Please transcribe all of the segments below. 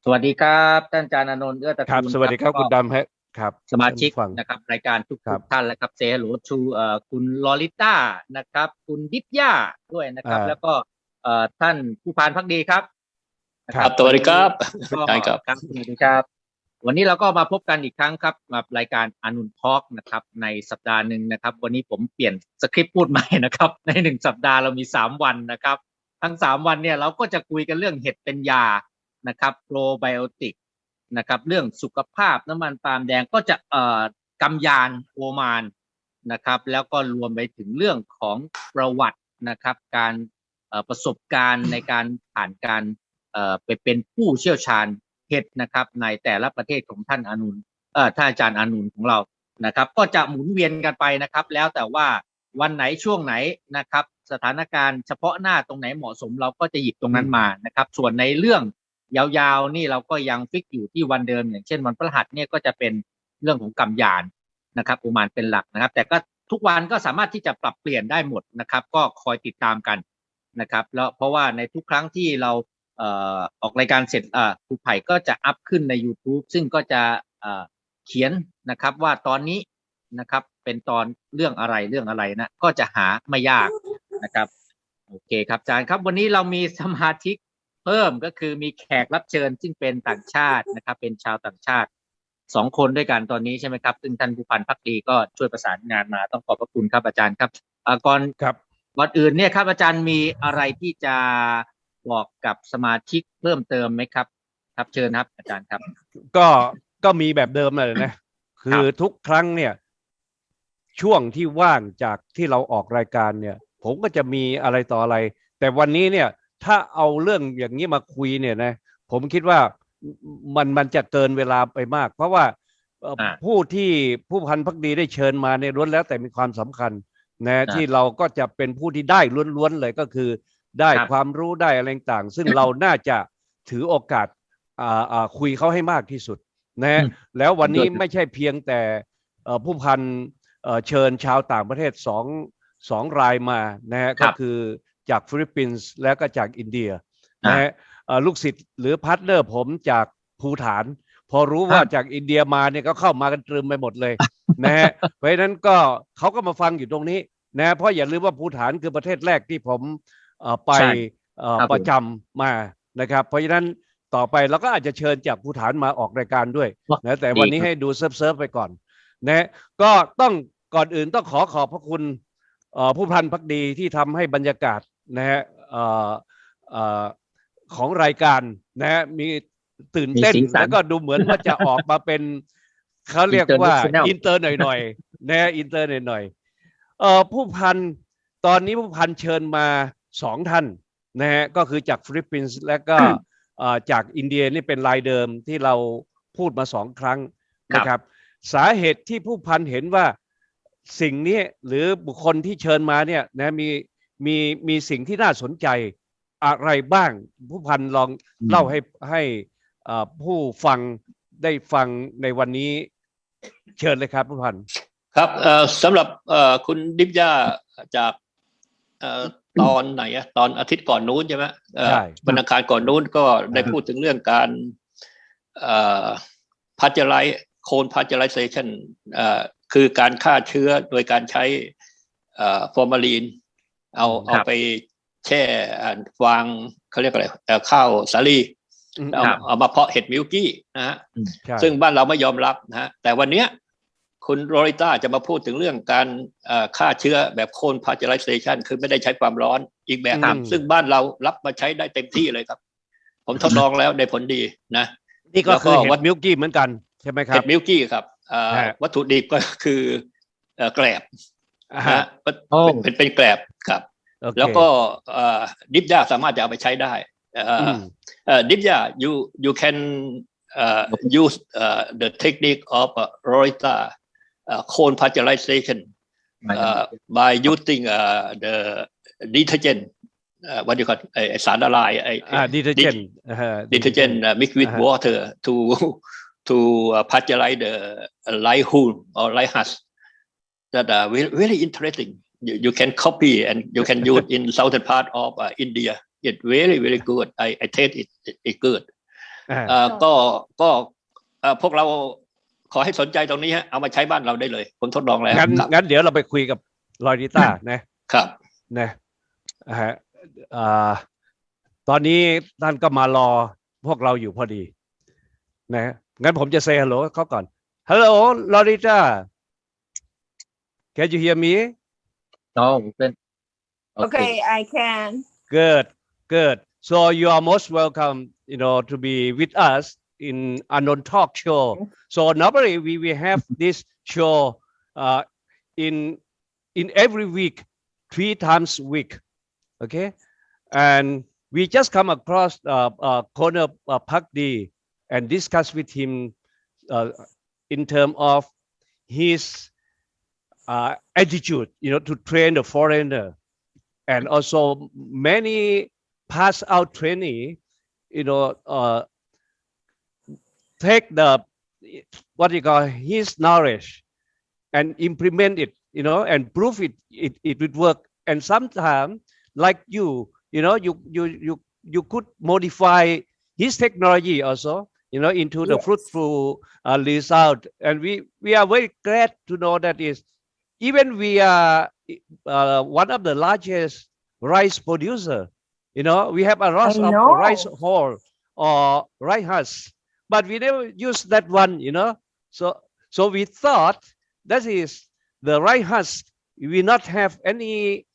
สวัสดีครับท่านอาจารย์อานนท์เอื้อตระครับกูลสวัสดีครับก็คุณดำฮะครับสมาชิกฟังนะครับรายการทุกครับท่านและครับเซฮัลโหลชูคุณลอลิต้านะครับคุณดิฟย่าด้วยนะครับแล้วก็ท่านผู้พานพักดีครับนะคครับรับวันนี้สวัสดีครับก็ได้ครับครับสวัสดีครับวันนี้เราก็มาพบกันอีกครั้งครับกับรายการอานนท์ทอล์กนะครับในสัปดาห์หนึ่งนะครับวันนี้ผมเปลี่ยนสคริปต์พูดใหม่นะครับในหนึ่งสัปดาห์เรามี3 วันนะครับทั้ง3 วันเนี่ยเราก็จะคุยกันเรื่องเห็ดเป็นยานะครับโปรไบโอติกนะครับเรื่องสุขภาพน้ำมันปาล์มแดงก็จะกำยานโอมานนะครับแล้วก็รวมไปถึงเรื่องของประวัตินะครับการประสบการณ์ในการผ่านการไปเป็นผู้เชี่ยวชาญเห็ดนะครับในแต่ละประเทศของท่านอานุนท่านอาจารย์อานุนของเรานะครับก็จะหมุนเวียนกันไปนะครับแล้วแต่ว่าวันไหนช่วงไหนนะครับสถานการณ์เฉพาะหน้าตรงไหนเหมาะสมเราก็จะหยิบตรงนั้นมานะครับส่วนในเรื่องยาวๆนี่เราก็ยังฟิกอยู่ที่วันเดิมอย่างเช่นวันพฤหัสเนี่ยก็จะเป็นเรื่องของกำยานนะครับอุมานเป็นหลักนะครับแต่ก็ทุกวันก็สามารถที่จะปรับเปลี่ยนได้หมดนะครับก็คอยติดตามกันนะครับแล้วเพราะว่าในทุกครั้งที่เราออกรายการเสร็จครูไผ่ก็จะอัพขึ้นใน YouTube ซึ่งก็จะเขียนนะครับว่าตอนนี้นะครับเป็นตอนเรื่องอะไรนะก็จะหาไม่ยากนะครับโอเคครับอาจารย์ครับวันนี้เรามีสมาชิกเพิ่มก็คือมีแขกรับเชิญซึ่งเป็นต่างชาตินะครับเป็นชาวต่างชาติ2 คนด้วยกันตอนนี้ใช่ไหมครับซึ่งท่านผู้พันพักดีก็ช่วยประสานงานมาต้องขอบพระคุณครับอาจารย์ครับก่อนอื่นเนี่ยครับอาจารย์มีอะไรที่จะบอกกับสมาชิกเพิ่มเติมไหมครับครับเชิญครับอาจารย์ครับก็มีแบบเดิมเลยนะคือทุกครั้งเนี่ยช่วงที่ว่างจากที่เราออกรายการเนี่ยผมก็จะมีอะไรต่ออะไรแต่วันนี้เนี่ยถ้าเอาเรื่องอย่างนี้มาคุยเนี่ยนะผมคิดว่ามันจะเกินเวลาไปมากเพราะว่าผู้พันพักดีได้เชิญมาในล้วนแล้วแต่มีความสำคัญนะที่เราก็จะเป็นผู้ที่ได้ล้วนๆเลยก็คือได้ความรู้ได้อะไรต่างซึ่งเราน่าจะถือโอกาสคุยเขาให้มากที่สุดนะแล้ววันนี้ไม่ใช่เพียงแต่ผู้พันเชิญชาวต่างประเทศสองรายมานะฮะก็คือจากฟิลิปปินส์และก็จากอินเดียนะฮะลูกศิษย์หรือพาร์ทเนอร์ผมจากภูฏานพอรู้ว่าจากอินเดียมาเนี่ยก็เข้ามากันตรึมไปหมดเลยนะฮะเพราะฉะนั้นก็เขาก็มาฟังอยู่ตรงนี้นะเพราะอย่าลืมว่าภูฏานคือประเทศแรกที่ผมไปประจำมานะครับเพราะฉะนั้นต่อไปเราก็อาจจะเชิญจากภูฏานมาออกรายการด้วยนะแต่วันนี้ให้ดูเซิร์ฟไปก่อนนะก็ต้องก่อนอื่นต้องขอบพระคุณผู้พันพักดีที่ทำให้บรรยากาศนะฮะของรายการนะฮะมีตื่นเต้นแล้วก็ดูเหมือนว่าจะออกมาเป็นเขาเรียกว่าอินเตอร์หน่อยๆนะอินเตอร์หน่อยๆผู้พันตอนนี้ผู้พันเชิญมา2 ท่านนะฮะก็คือจากฟิลิปปินส์และก็จากอินเดียนี่เป็นรายเดิมที่เราพูดมา2 ครั้งนะครับสาเหตุที่ผู้พันเห็นว่าสิ่งนี้หรือบุคคลที่เชิญมาเนี่ยนะมีสิ่งที่น่าสนใจอะไรบ้างผู้พันลองเล่าให้ผู้ฟังได้ฟังในวันนี้เชิญเลยครับผู้พันครับสำหรับคุณดิฟย่าจากตอนไหนตอนอาทิตย์ก่อนนู้นใช่ไหมวันอังคารก่อนนู้นก็ได้พูดถึงเรื่องการพาสเจอไรซ์โคนพาสเจอไรเซชันคือการฆ่าเชื้อโดยการใช้ฟอร์มาลีนเอาไปแช่วางเขาเรียกอะไรข้าวสาลีเอามาเพาะเห็ดมิลกี้นะฮะซึ่งบ้านเราไม่ยอมรับนะฮะแต่วันนี้คุณโรลิต้าจะมาพูดถึงเรื่องการฆ่าเชื้อแบบโคนพาสเจอไรเซชันคือไม่ได้ใช้ความร้อนอีกแบบนึงซึ่งบ้านเรารับมาใช้ได้เต็มที่เลยครับผมทดลองแล้วได้ผลดีนะนี่ก็คือเห็ดมิลกี้เหมือนกันใช่ไหมครับเห็ดมิลกี้ครับวัตถุดิบก็คือแกลบนะเป็นแกลบครับแล้วก็ดิฟย่าสามารถจะเอาไปใช้ได้ดิฟย่า you can use the technique of Rorita cone pasteurization by using the detergent what do you call สารละลาย detergent mixed with water to pasteurize the light hull or light husk that are very interesting. You can copy and you can use in southern part of India. It's very good. I taste it good. ก็พวกเราขอให้สนใจตรงนี้ฮะเอามาใช้บ้านเราได้เลยผมทดลองแล้วงั้นเดี๋ยวเราไปคุยกับลอริต้านะครับนะตอนนี้ท่านก็มารอพวกเราอยู่พอดีนะงั้นผมจะเซฮัลโหลเขาก่อนฮัลโหลลอริต้า Can you hear me? No, open. Okay, I can. Good. So you are most welcome, to be with us in Anon Talk show. So normally we will have this show in every week, 3 times a week. Okay, and we just come across Corner Pakdi and discuss with him in terms of his attitude, to train the foreigner, and also many pass out trainee, take the what you call his knowledge and implement it, and prove it would work. And sometimes, like you could modify his technology also, into the fruitful result. And we are very glad to know that even we are one of the largest rice producer. We have a lot of rice hull or rice husk, but we never use that one. So we thought that is the rice husk. We not have any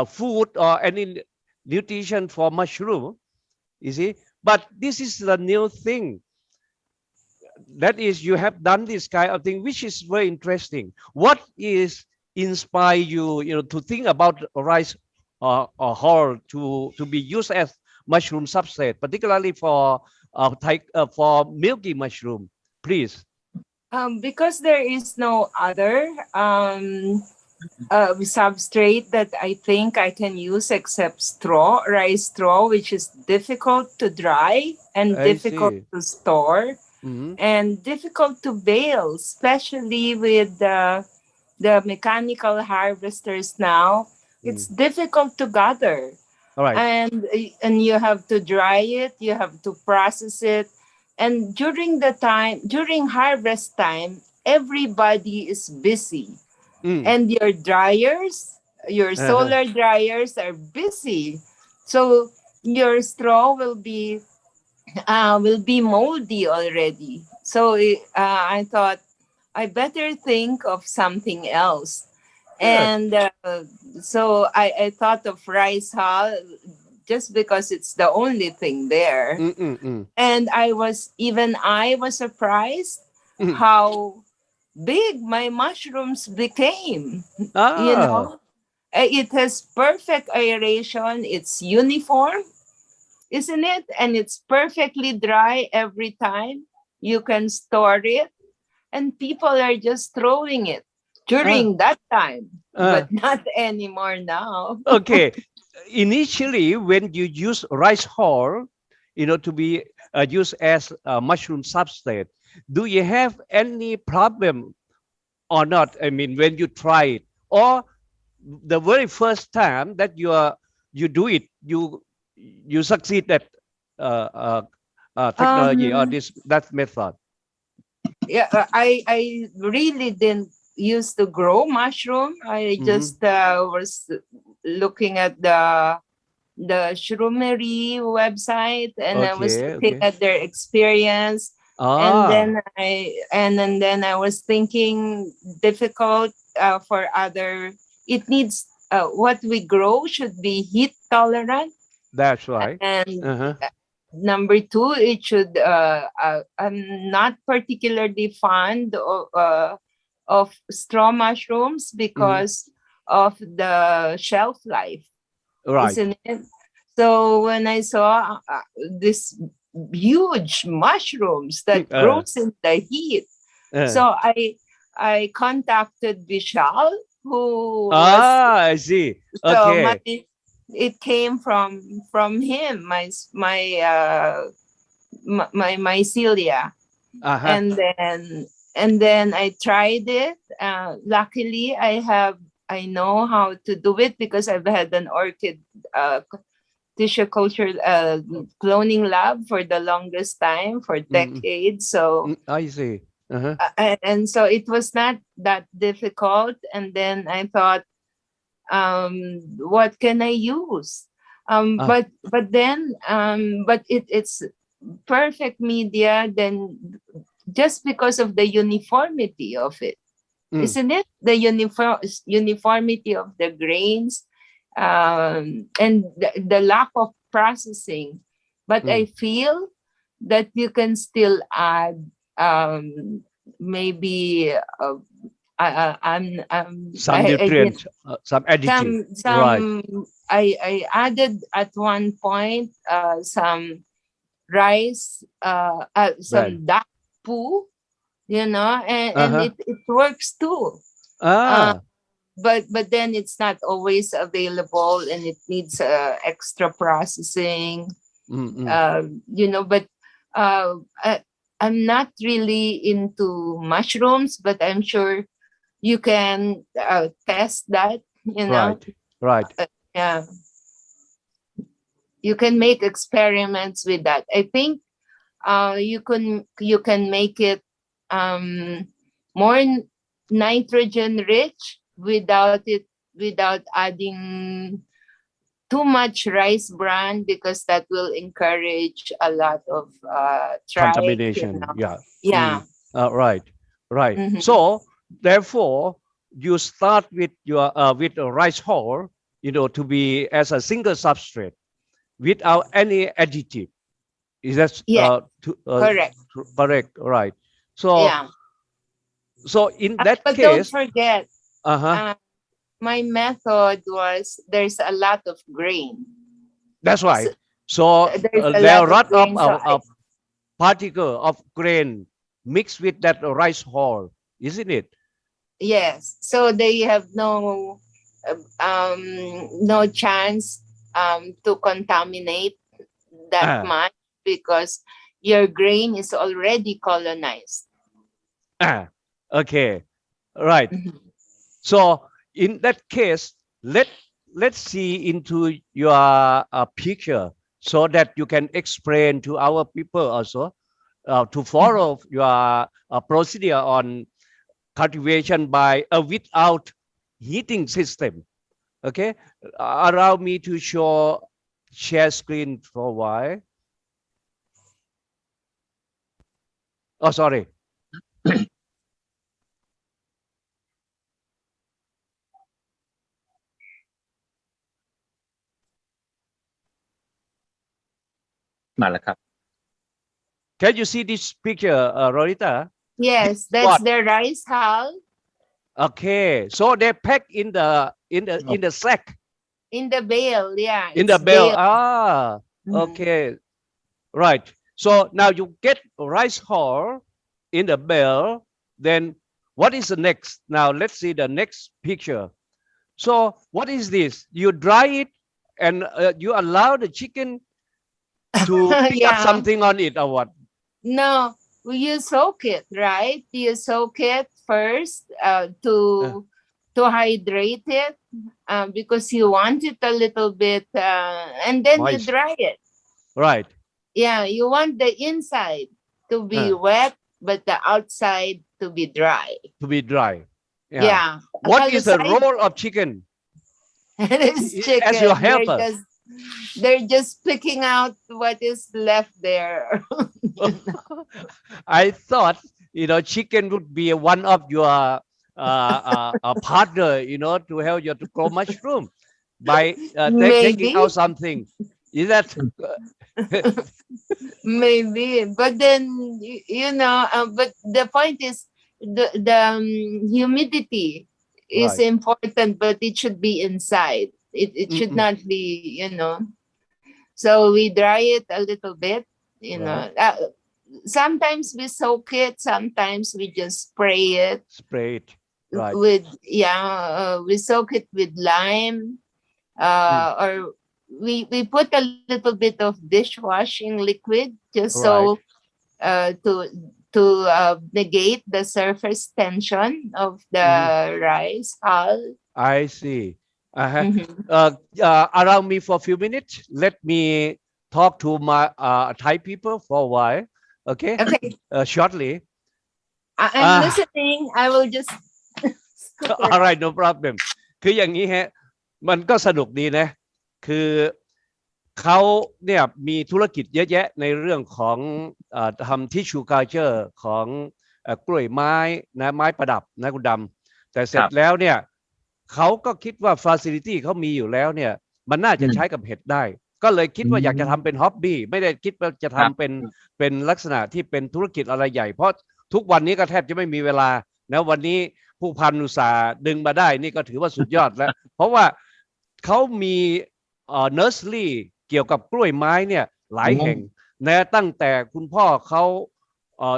food or any nutrition for mushroom. You see, but this is the new thing. That is, you have done this kind of thing, which is very interesting. What is inspire you, to think about rice hull to be used as mushroom substrate, particularly for milky mushroom, please? Because there is no other substrate that I think I can use except rice straw, which is difficult to dry and difficult to store. And difficult to bale, especially with the mechanical harvesters now. It's difficult to gather. All right. And you have to dry it, you have to process it. And during harvest time, everybody is busy. And your dryers, your solar dryers are busy. So your straw will be moldy already. So I thought I better think of something else. And so I thought of rice hull just because it's the only thing there. And I was surprised how big my mushrooms became. It has perfect aeration. It's uniform, isn't it? And it's perfectly dry every time. You can store it, and people are just throwing it during that time, but not anymore now. Okay. Initially, when you use rice hull, to be used as a mushroom substrate, do you have any problem or not? I mean, when you try it, or the very first time that you do it, you succeed that technology or that method? Yeah, I really didn't used to grow mushroom. I just was looking at the shroomery website, and I was looking at their experience. And then I was thinking difficult for other. It needs what we grow should be heat tolerant. That's right. And number 2, it should. I'm not particularly fond of straw mushrooms because of the shelf life. Right. Isn't it? So when I saw this huge mushrooms that grows in the heat, so I contacted Vishal, who was, I see. Okay. So it came from him, my mycelia, and then I tried it. Luckily, I know how to do it because I've had an orchid tissue culture cloning lab for the longest time, for decades. So I see. And so it was not that difficult. And then I thought, what can I use? But it's perfect media. Then just because of the uniformity of it, isn't it? The uniformity of the grains, and the lack of processing. But I feel that you can still add maybe some nutrients, some additives. Right. I added at one point some rice, some duck poo, and it works too. But then it's not always available, and it needs extra processing. But I'm not really into mushrooms, but I'm sure you can test that. Right. Yeah. You can make experiments with that. I think you can make it more nitrogen rich without adding too much rice bran, because that will encourage a lot of contamination. Yeah. Right. So therefore, you start with your with a rice hull, to be as a single substrate without any additive. Is that correct? Correct. Right. So so in that but case, don't forget, my method was there's a lot of grain. That's right. So there are a lot of particle of grain mixed with that rice hull, isn't it? Yes. So they have no chance to contaminate that much, because your grain is already colonized. Okay. Right. So in that case, let's see into your picture, so that you can explain to our people also to follow your procedure on cultivation by without heating system. Okay, allow me to share screen for a while. Oh, sorry. มาแล้วครับ Can you see this picture, Rorita? Yes, that's the rice hull. Okay, so they pack in the sack. In the bale, yeah. In the bale. Okay, right. So now you get rice hull in the bale. Then what is the next? Now let's see the next picture. So what is this? You dry it, and you allow the chicken to pick up something on it, or what? No, you soak it, right? You soak it first to hydrate it, because you want it a little bit, and then you dry it. Right. Yeah, you want the inside to be wet, but the outside to be dry. To be dry. Yeah. What is the role of chicken? Chicken. As your helper. They're just picking out what is left there. I thought, chicken would be one of your partner, to help you to grow mushroom by taking out something. Is that? Maybe, but then, but the point is the humidity is important, but it should be inside. It should not be, So we dry it a little bit, sometimes we soak it, sometimes we just spray it. Spray it, right? We soak it with lime, or we put a little bit of dishwashing liquid, just so to negate the surface tension of the rice hull. I see. Allow me for a few minutes. Let me talk to my Thai people for a while. Okay. Shortly. I'm listening. I will just. All right, no problem. คืออย่างนี้ฮะมันก็สนุกดีนะคือเขาเนี่ยมีธุรกิจเยอะแยะในเรื่องของทำทิชชูคัลเจอร์ของกล้วยไม้นะไม้ประดับนะคุณดำแต่เสร็จแล้วเนี่ยเขาก็คิดว่าฟาซิลิตี้เขามีอยู่แล้วเนี่ยมันน่าจะใช้กับเห็ดได้ก็เลยคิดว่าอยากจะทำเป็นฮ็อบบี้ไม่ได้คิดว่าจะทำเป็นลักษณะที่เป็นธุรกิจอะไรใหญ่เพราะทุกวันนี้ก็แทบจะไม่มีเวลานะวันนี้ผู้พันอุตสาห์ดึงมาได้นี่ก็ถือว่าสุดยอดแล้วเพราะว่าเขามีเนอร์สรี่เกี่ยวกับกล้วยไม้เนี่ยหลายแห่งนะตั้งแต่คุณพ่อเขา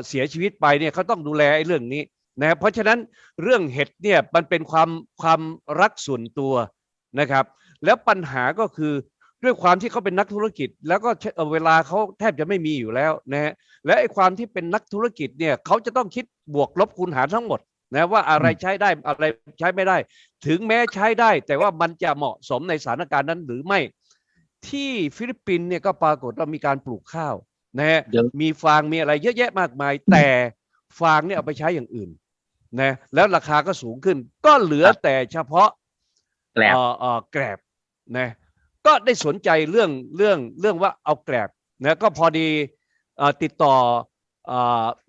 เสียชีวิตไปเนี่ยเขาต้องดูแลไอ้เรื่องนี้นะเพราะฉะนั้นเรื่องเห็ดเนี่ยมันเป็นความรักส่วนตัวนะครับแล้วปัญหาก็คือด้วยความที่เขาเป็นนักธุรกิจแล้วก็เวลาเขาแทบจะไม่มีอยู่แล้วนะฮะและไอ้ความที่เป็นนักธุรกิจเนี่ยเขาจะต้องคิดบวกลบคูณหารทั้งหมดนะว่าอะไรใช้ได้อะไรใช้ไม่ได้ถึงแม้ใช้ได้แต่ว่ามันจะเหมาะสมในสถานการณ์นั้นหรือไม่ที่ฟิลิปปินส์เนี่ยก็ปรากฏว่ามีการปลูกข้าวนะฮะมีฟางมีอะไรเยอะแยะมากมายแต่ฟางเนี่ยเอาไปใช้อย่างอื่นนะแล้วราคาก็สูงขึ้นก็เหลือแต่เฉพาะแกลบนะก็ได้สนใจเรื่องว่าเอาแกลบนะก็พอดีติดต่อ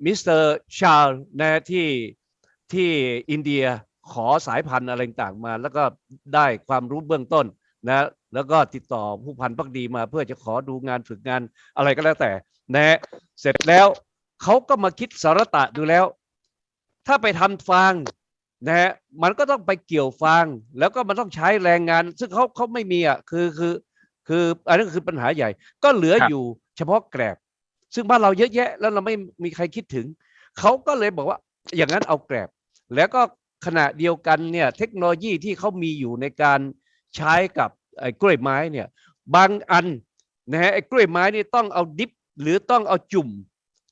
มิสเตอร์ชาร์ลนะที่อินเดียขอสายพันธุ์อะไรต่างมาแล้วก็ได้ความรู้เบื้องต้นนะแล้วก็ติดต่อผู้พันพักดีมาเพื่อจะขอดูงานฝึกงานอะไรก็แล้วแต่นะเสร็จแล้วเขาก็มาคิดสารตะดูแล้วถ้าไปทำฟางนะฮะมันก็ต้องไปเกี่ยวฟางแล้วก็มันต้องใช้แรงงานซึ่งเขาไม่มีอ่ะคืออันนั้นคือปัญหาใหญ่ก็เหลืออยู่เฉพาะแกลบซึ่งบ้านเราเยอะแยะแล้วเราไม่มีใครคิดถึงเขาก็เลยบอกว่าอย่างนั้นเอาแกลบแล้วก็ขณะเดียวกันเนี่ยเทคโนโลยีที่เขามีอยู่ในการใช้กับไอ้กล้วยไม้เนี่ยบางอันนะฮะไอ้กล้วยไม้นี่ต้องเอาดิฟหรือต้องเอาจุ่ม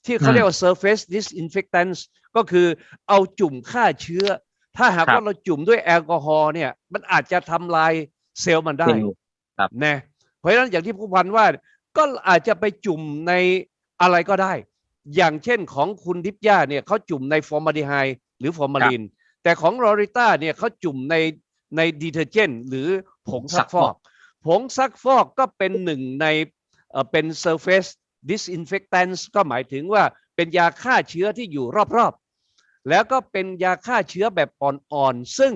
ที่เขาเรียกว่า surface disinfectants ก็คือเอาจุ่มฆ่าเชื้อถ้าหากว่าเราจุ่มด้วยแอลกอฮอล์เนี่ยมันอาจจะทำลายเซลล์มันได้นะเพราะฉะนั้นอย่างที่ผู้พันว่าก็อาจจะไปจุ่มในอะไรก็ได้อย่างเช่นของคุณดิฟย่าเนี่ยเขาจุ่มในฟอร์มาลดีไฮด์หรือฟอร์มาลินแต่ของลอริต้าเนี่ยเขาจุ่มในดีเทอร์เจนต์หรือผงซักฟอกผงซักฟอกก็เป็นหนึ่งในเป็น surface disinfectants ก็หมายถึงว่าเป็นยาฆ่าเชื้อที่อยู่รอบๆแล้วก็เป็นยาฆ่าเชื้อแบบอ่อนๆซึ่ง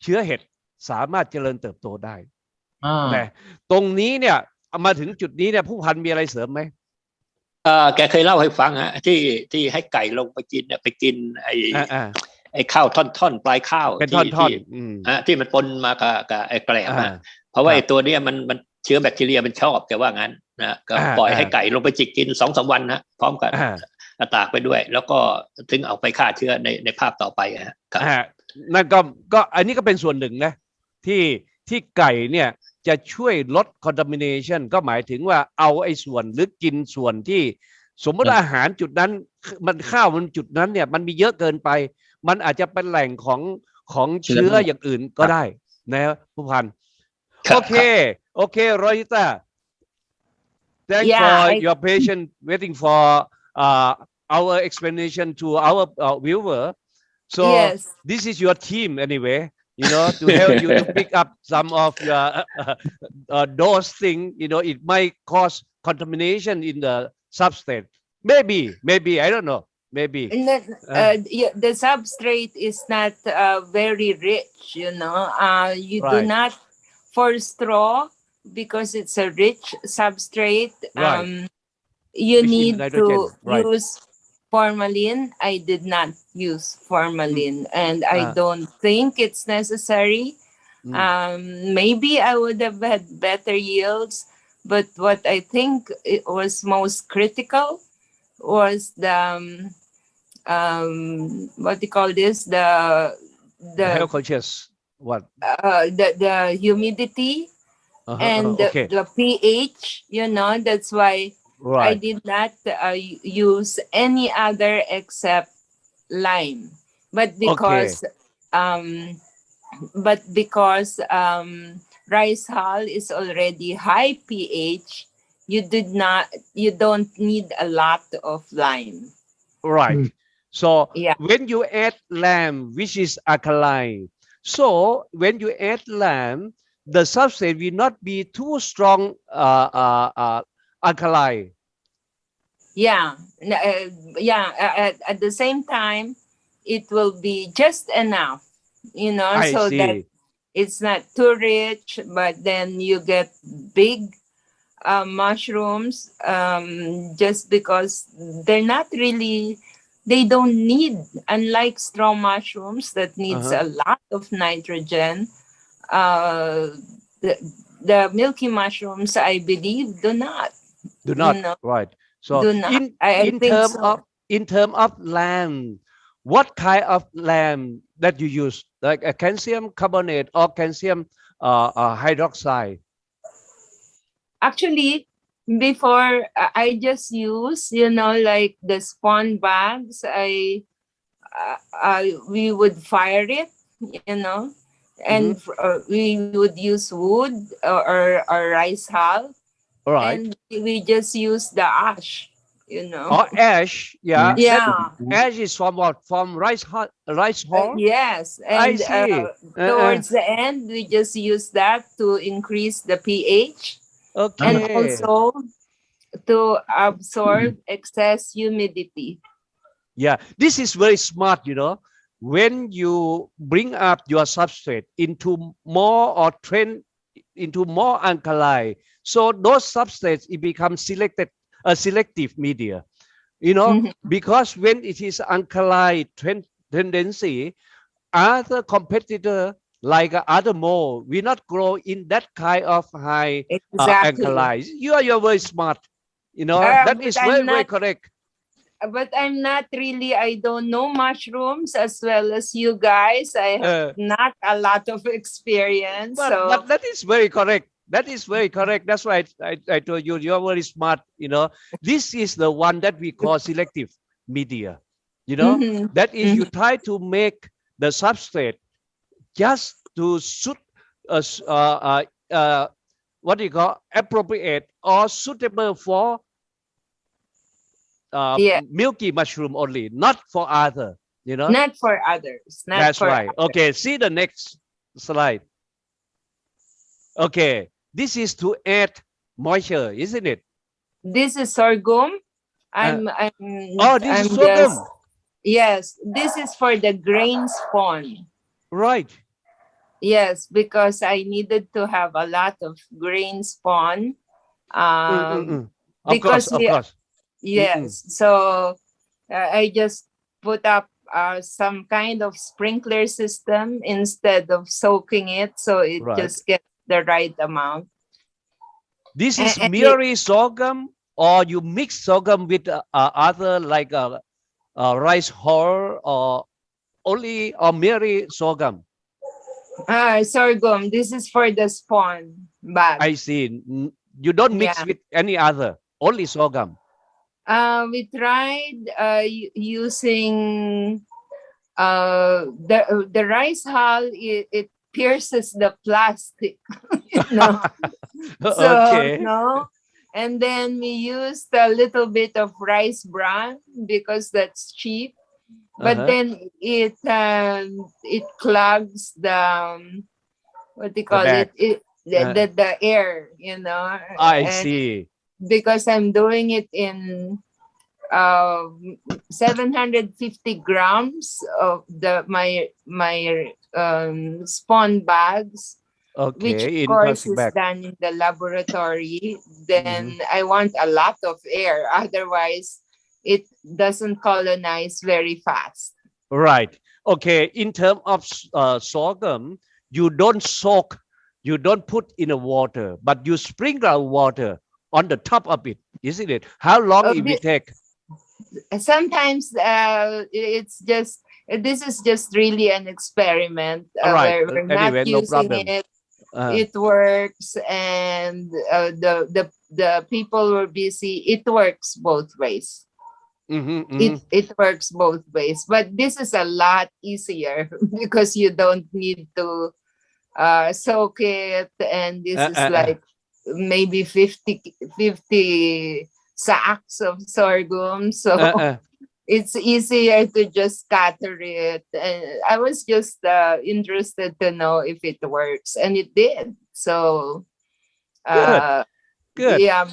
เชื้อเห็ดสามารถเจริญเติบโตได้นะตรงนี้เนี่ยมาถึงจุดนี้เนี่ยผู้พันมีอะไรเสริมไหมแกเคยเล่าให้ฟังฮะที่ให้ไก่ลงไปกินเนี่ยไปกินไอ้ข้าวท่อนปลายข้าวที่มันปนมากับไอ้แกลบนะเพราะว่าไอ้ตัวเนี้ยมันเชื้อแบคทีเรียมันชอบแต่ว่างั้นนะก็ปล่อยให้ไก่ลงไปจิกกิน 2-3 วันนะพร้อมกันตากไปด้วยแล้วก็ถึงเอาไปฆ่าเชื้อในภาพต่อไปฮะนั่นก็อันนี้ก็เป็นส่วนหนึ่งนะที่ไก่เนี่ยจะช่วยลด contamination ก็หมายถึงว่าเอาไอ้ส่วนหรือกินส่วนที่สมมติอาหารจุดนั้นมันข้าวมันจุดนั้นเนี่ยมันมีเยอะเกินไปมันอาจจะเป็นแหล่งของเชื้ออย่างอื่นก็ได้นะผู้พันโอเครอยต้า thanks for your patience waiting for our explanation to our viewer so this is your team anyway you know to help you to pick up some of your those things you know it might cause contamination in the substrate maybe I don't know maybe the substrate is not very rich you know you do not for straw because it's a rich substrate you need to use formalin. I did not use formalin and I don't think it's necessary. Maybe I would have had better yields, but what I think it was most critical was the what do you call this the health conscious what the humidity and the pH, you know, that's why I did not use any other except lime. But because but because rice hull is already high pH, you don't need a lot of lime. Right. So Yeah. when you add lime, which is alkaline, so when you add lime, the substrate will not be too strong alkaline. Yeah. At the same time, it will be just enough, I so see. that it's not too rich, but then you get big mushrooms, just because they don't need, unlike straw mushrooms that needs a lot of nitrogen, the milky mushrooms, I believe, do not. Right. So Do not. in term of lime, what kind of lime that you use, like a calcium carbonate or calcium hydroxide? Actually, before I just use, like the spawn bags, we would fire it, and we would use wood or rice hull. Right. And we just use the ash, Or ash, yeah. Yeah. Ash is from what? From rice hull? Yes. I And see. towards the end, we just use that to increase the pH. Okay. And also to absorb excess humidity. Yeah, this is very smart, when you bring up your substrate into more or trend into more alkali, so those substrates, it becomes selective media, because when it is alkali tendency, other competitor like other mole will not grow in that kind of high alkali. You're very smart, that is very correct. But I'm not really, I don't know mushrooms as well as you guys. I have not a lot of experience. But that is very correct. That is very correct. That's why I told you, you're very smart. This is the one that we call selective media. That is, you try to make the substrate just to suit what do you call appropriate or suitable for milky mushroom only, not for other, not for others. That's right. Okay, see the next slide. Okay, this is to add moisture, isn't it? This is sorghum. This is sorghum. Yes, this is for the grain spawn. Right. Yes, because I needed to have a lot of grain spawn. Of course. Yes. So I just put up some kind of sprinkler system instead of soaking it, so it just gets the right amount. This is merely sorghum, or you mix sorghum with other like rice hull, or only or merely sorghum? Sorghum. This is for the spawn bag. I see. You don't mix with any other, only sorghum. We tried using the rice hull. It pierces the plastic. Okay. And then we used a little bit of rice bran because that's cheap. But then it clogs the what do you call it? The air, I see. Because I'm doing it in 750 grams of my spawn bags, which of course is done in the laboratory. Then I want a lot of air, otherwise it doesn't colonize very fast. Right. Okay. In terms of sorghum, you don't soak, you don't put in the water, but you sprinkle water on the top of it, isn't it? How long it will take? Sometimes it's just, this is just really an experiment. Right. We're Anyway, not using it. It works, and the people were busy. It works both ways. It works both ways, but this is a lot easier because you don't need to soak it, and this is like maybe 50 sacks of sorghum, so it's easier to just scatter it. And I was just interested to know if it works, and it did. So good. Yeah,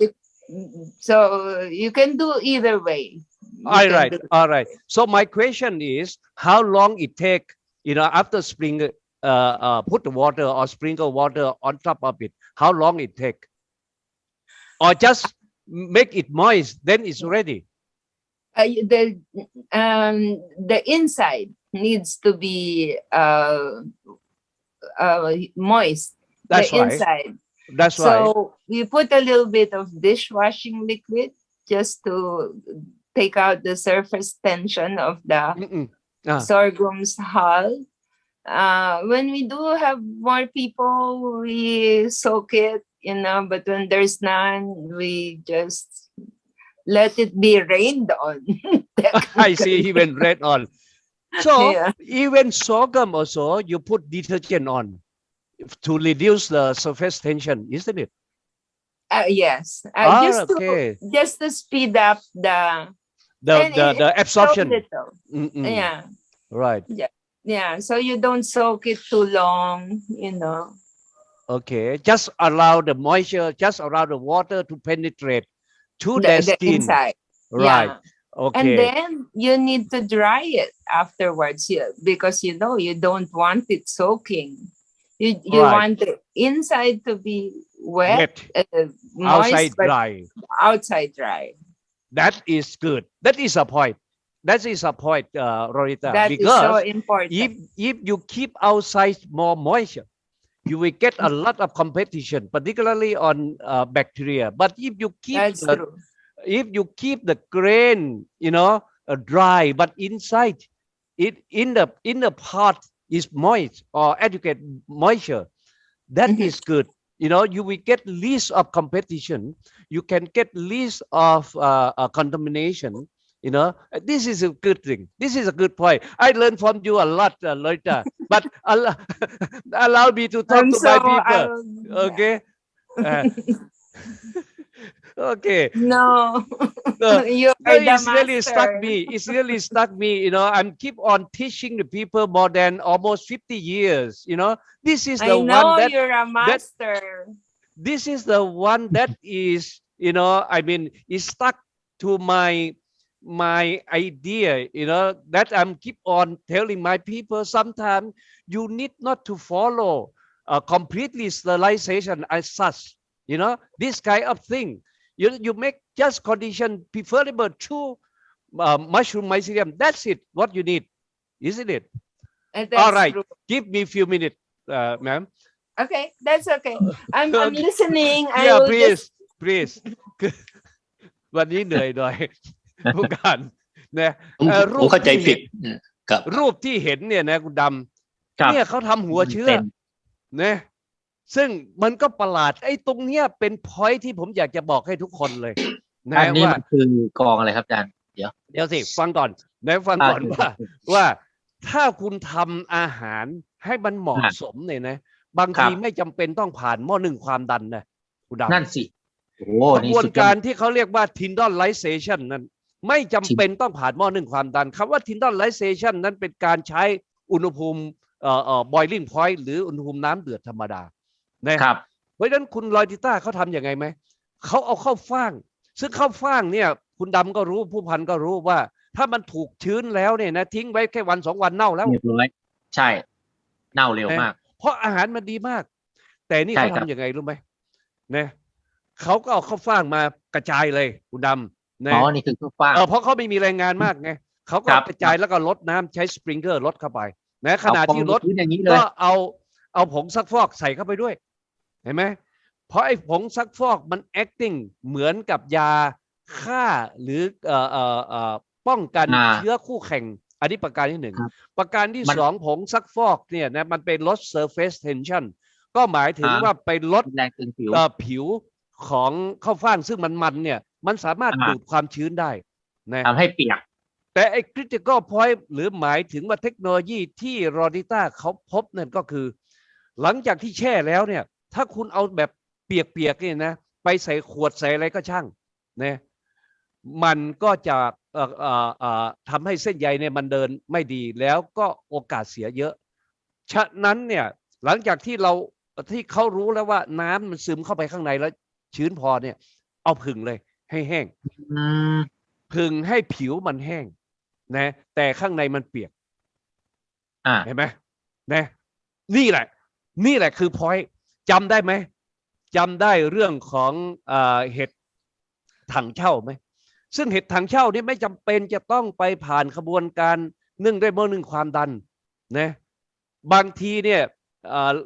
so you can do either way. All right. So my question is, how long it take, after spring, put the water or sprinkle water on top of it, how long it take? Or just make it moist, then it's ready? The inside needs to be moist. That's right. Inside. That's right. So we put a little bit of dishwashing liquid just to take out the surface tension of the sorghum's hull. When we do have more people, we soak it, but when there's none, we just let it be rained on. I see, even rained on. So even sorghum also, you put detergent on to reduce the surface tension, isn't it? Yes. Just to speed up the absorption. Yeah. Right. Yeah. So you don't soak it too long, Okay. Just allow the moisture, just allow the water to penetrate to the skin. Inside. Right. Yeah. Okay. And then you need to dry it afterwards, because you don't want it soaking. You want the inside to be wet, moist, outside dry. Outside dry. That is good. That is a point. Rorita. That because is so important. If you keep outside more moisture, you will get a lot of competition, particularly on bacteria. But if you keep the grain, dry, but inside it in the pot is moist or adequate moisture, that is good. You will get least of competition. You can get least of contamination. This is a good thing. This is a good point. I learned from you a lot, Lorita. But allow me to talk to my people. Okay. Okay. No. It's really stuck me. It's really stuck me. I'm keep on teaching the people more than almost 50 years. This is the one that you're a master. This is the one that is, is stuck to my idea, that I'm keep on telling my people. Sometimes you need not to follow completely sterilization as such. This kind of thing. You make just condition preferable to mushroom mycelium. That's it. What you need, isn't it? All right. True. Give me a few minutes, ma'am. Okay, that's okay. I'm listening. Yeah, please. วันนี้เหนื่อยหน่อยผู้การนะรูปเข้าใจผิดครับรูปที่เห็นเนี่ยนะคุณดำเนี่ยเขาทำหัวเชื้อนะซึ่งมันก็ประหลาดตรงเนี้ยเป็นพอยที่ผมอยากจะบอกให้ทุกคนเลยนะอันนี้มันคือกองอะไรครับอาจารย์เดี๋ยวสิฟังก่อนว่าถ้าคุณทำอาหารให้มันเหมาะสมเนี่ยนะบางทีไม่จำเป็นต้องผ่านหม้อนึ่งความดันนะคุณดำนั่นสิกระบวนการที่เขาเรียกว่า Tindolization นั้นไม่จำเป็นต้องผ่านหม้อนึ่งความดันคำว่า Tindolization นั้นเป็นการใช้อุณหภูมิboiling point หรืออุณหภูมิน้ำเดือดธรรมดานะครับเพราะฉะนั้นคุณลอยติต้าเขาทำยังไงไหมเขาเอาข้าวฟ่างซึ่งข้าวฟ่างเนี่ยคุณดำก็รู้ผู้พันก็รู้ว่าถ้ามันถูกชื้นแล้วเนี่ยนะทิ้งไว้แค่วัน2 วันเน่าแล้วเรียบร้อยใช่เน่าเร็วมากเพราะอาหารมันดีมากแต่นี่เขาทำยังไงรู้ไหมนะเขาก็เอาข้าวฟ่างมากระจายเลยคุณดำนะนี่คือข้าวฟ่างเพราะเขาไม่มีแรงงานมากไงเขาก็กระจายแล้วก็ลดน้ำใช้สปริงเกอร์ลดเข้าไปนะขณะที่ลดก็เอาผงซักฟอกใส่เข้าไปด้วยเห็นไหมเพราะไอ้ผงซักฟอกมัน acting เหมือนกับยาฆ่าหรือป้องกันเชื้อคู่แข่งอันนี้ประการที่1ประการที่2ผงซักฟอกเนี่ยนะมันเป็นลด surface tension ก็หมายถึงว่าไปลดผิวของข้าวฟ่างซึ่งมันเนี่ยมันสามารถดูดความชื้นได้ นะ ทำให้เปียกแต่ไอ้ critical point หรือหมายถึงว่าเทคโนโลยีที่รอดิต้าเขาพบนั่นก็คือหลังจากที่แช่แล้วเนี่ยถ้าคุณเอาแบบเปียกๆนี่นะไปใส่ขวดใส่อะไรก็ช่างนะมันก็จะทำให้เส้นใยเนี่ยมันเดินไม่ดีแล้วก็โอกาสเสียเยอะฉะนั้นเนี่ยหลังจากที่เขารู้แล้วว่าน้ำมันซึมเข้าไปข้างในแล้วชื้นพอเนี่ยเอาผึ่งเลยให้แห้งผึ่งให้ผิวมันแห้งนะแต่ข้างในมันเปียกเห็นไหมนะนี่แหละคือ point จำได้ไหมจำได้เรื่องของเห็ดถังเช่าไหมซึ่งเห็ดถังเช่านี่ไม่จำเป็นจะต้องไปผ่านขบวนการนึ่งด้วยหม้อนึ่งความดันนะบางทีเนี่ย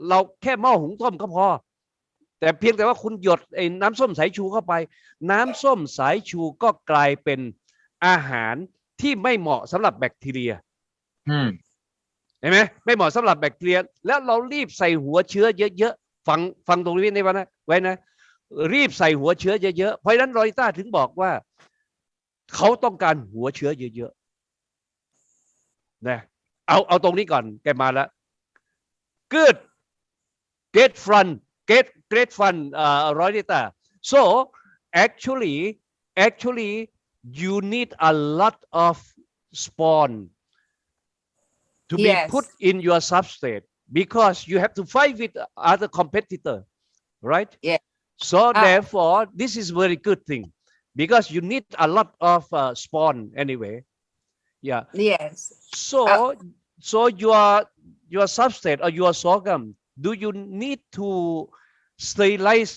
เราแค่หม้อหุงต้มก็พอแต่เพียงแต่ว่าคุณหยดไอ้น้ำส้มสายชูเข้าไปน้ำส้มสายชูก็กลายเป็นอาหารที่ไม่เหมาะสำหรับแบคทีเรียเห็นไหมไม่เหมาะสำหรับแบคทีเรียแล้วเรารีบใส่หัวเชื้อเยอะๆฟังตรงนี้ในวันนะไว้นะรีบใส่หัวเชื้อเยอะๆเพราะฉะนั้นรอยต้าถึงบอกว่าเขาต้องการหัวเชื้อเยอะๆนะเอาตรงนี้ก่อนแกมาแล้ว good great fun Roydita so actually you need a lot of spawn to be put in your substrate because you have to fight with other competitor right so therefore this is very good thing because you need a lot of spawn anyway so your substrate or your sorghum do you need to sterilize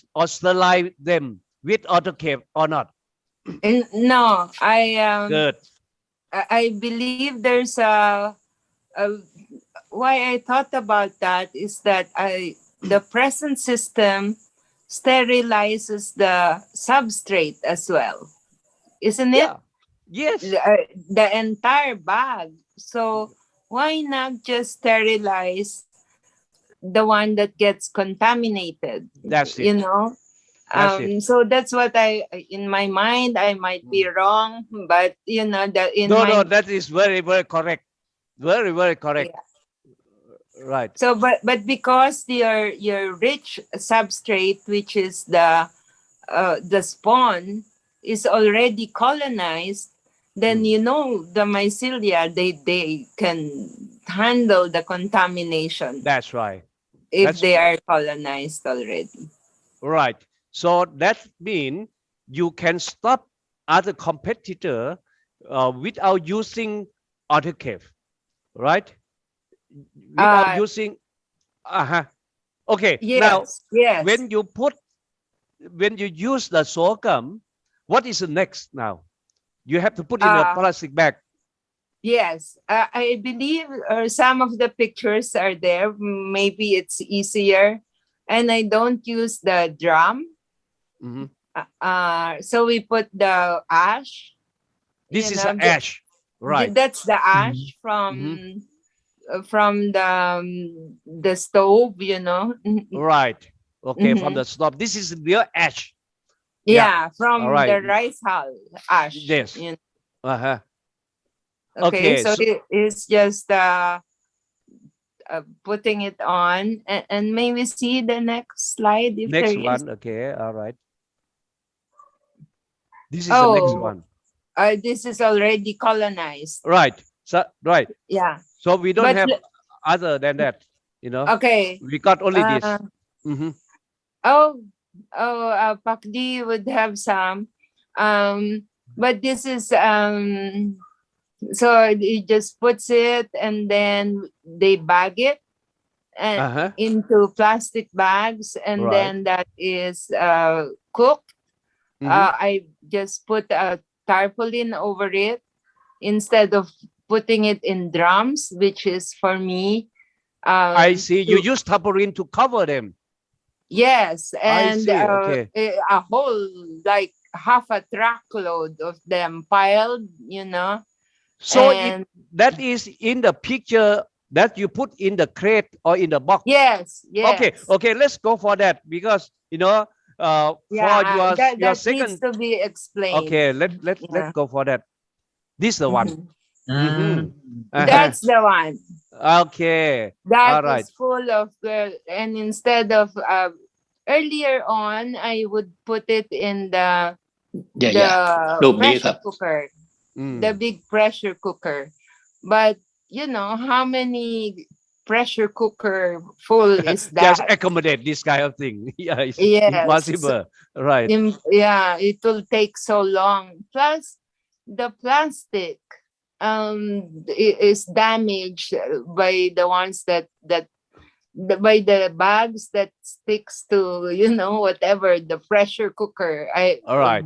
them with autoclave or not no good I believe there's why I thought about that is that the present system sterilizes the substrate as well, isn't it? Yes. The entire bag. So why not just sterilize the one that gets contaminated? That's it. You know? That's it. So that's what in my mind, I might be wrong, but you know, no, that is very, very correct. Very, very correct. Yeah. Right. So, but because your rich substrate, which is the spawn, is already colonized, then you know the mycelia they can handle the contamination. That's right. If they are colonized already. Right. So that means you can stop other competitor without using autoclave, right? Without using okay. Yes, now yes. when you use the sorghum, what is the next now? You have to put in a plastic bag. Yes, I believe some of the pictures are there. Maybe it's easier, and I don't use the drum. So we put the ash. This is an ash, right? That's the ash from the stove, you know. Right. Okay, from the stove. This is real ash. Yeah, from the rice hull ash. Yes. You know? Okay, so it's just putting it on, and maybe see the next slide. If next there one, is. okay, all right. This is the next one. This is already colonized. Right. So right. Yeah. So we don't have other than that, you know. Okay. We got only this. Pakdi would have some, but this is so he just puts it and then they bag it and into plastic bags, and then that is cooked. I just put a tarpaulin over it instead of putting it in drums, which is for me. I see. You use tarpaulin to cover them. Yes, and a whole like half a truckload of them piled, you know. So that is in the picture that you put in the crate or in the box. Yes. Okay. Let's go for that because you know for your that second needs to be explained. Okay, let's go for that. This is the one. That's the one. Okay. That All right. is full of and instead of earlier on, I would put it in the pressure cooker, the big pressure cooker. But you know how many pressure cooker full is that? Just accommodate this kind of thing. Yeah, it's impossible. Right. Yeah, it will take so long. Plus, the plastic is damaged by the ones by the bags that sticks to whatever the pressure cooker. All right.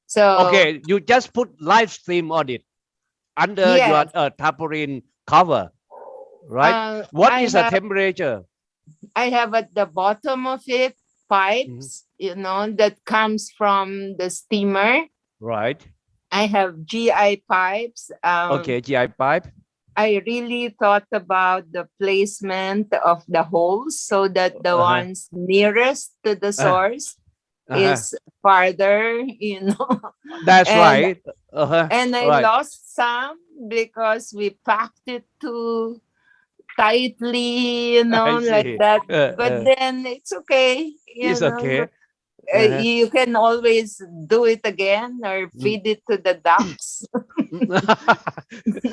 So okay, you just put live stream on it under your tarpaulin cover, right? What is the temperature? I have at the bottom of it pipes, that comes from the steamer. Right. I have GI pipes. Okay, GI pipe. I really thought about the placement of the holes so that the ones nearest to the source is farther, That's right. And I lost some because we packed it too tightly, like that. But then it's okay. It's okay. You can always do it again or feed it to the ducks.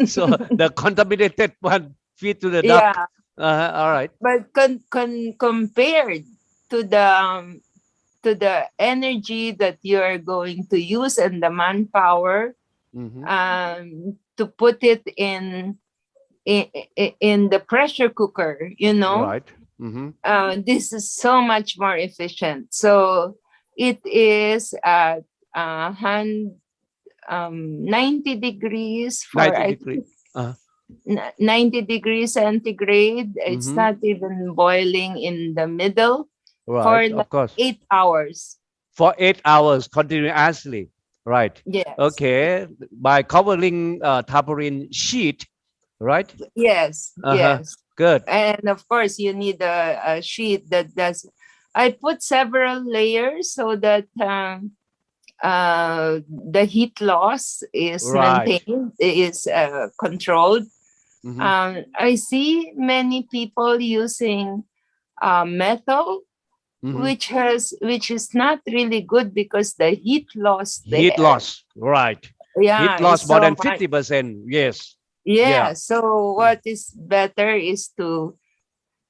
So the contaminated one feed to the duck. All right. But compared to the energy that you are going to use and the manpower to put it in the pressure cooker, Right. This is so much more efficient. So it is at 90 degrees for 90 degrees centigrade. It's not even boiling in the middle for of course. 8 hours. For 8 hours continuously. Right. Yes. Okay. By covering tarpaulin sheet, right? Yes. Yes. Good. And of course, you need a sheet that does. I put several layers so that the heat loss is maintained, is controlled. I see many people using metal, which is not really good because the heat loss there. Heat loss, right? Yeah, heat loss more than 50%. Yes. Yeah. So what is better is to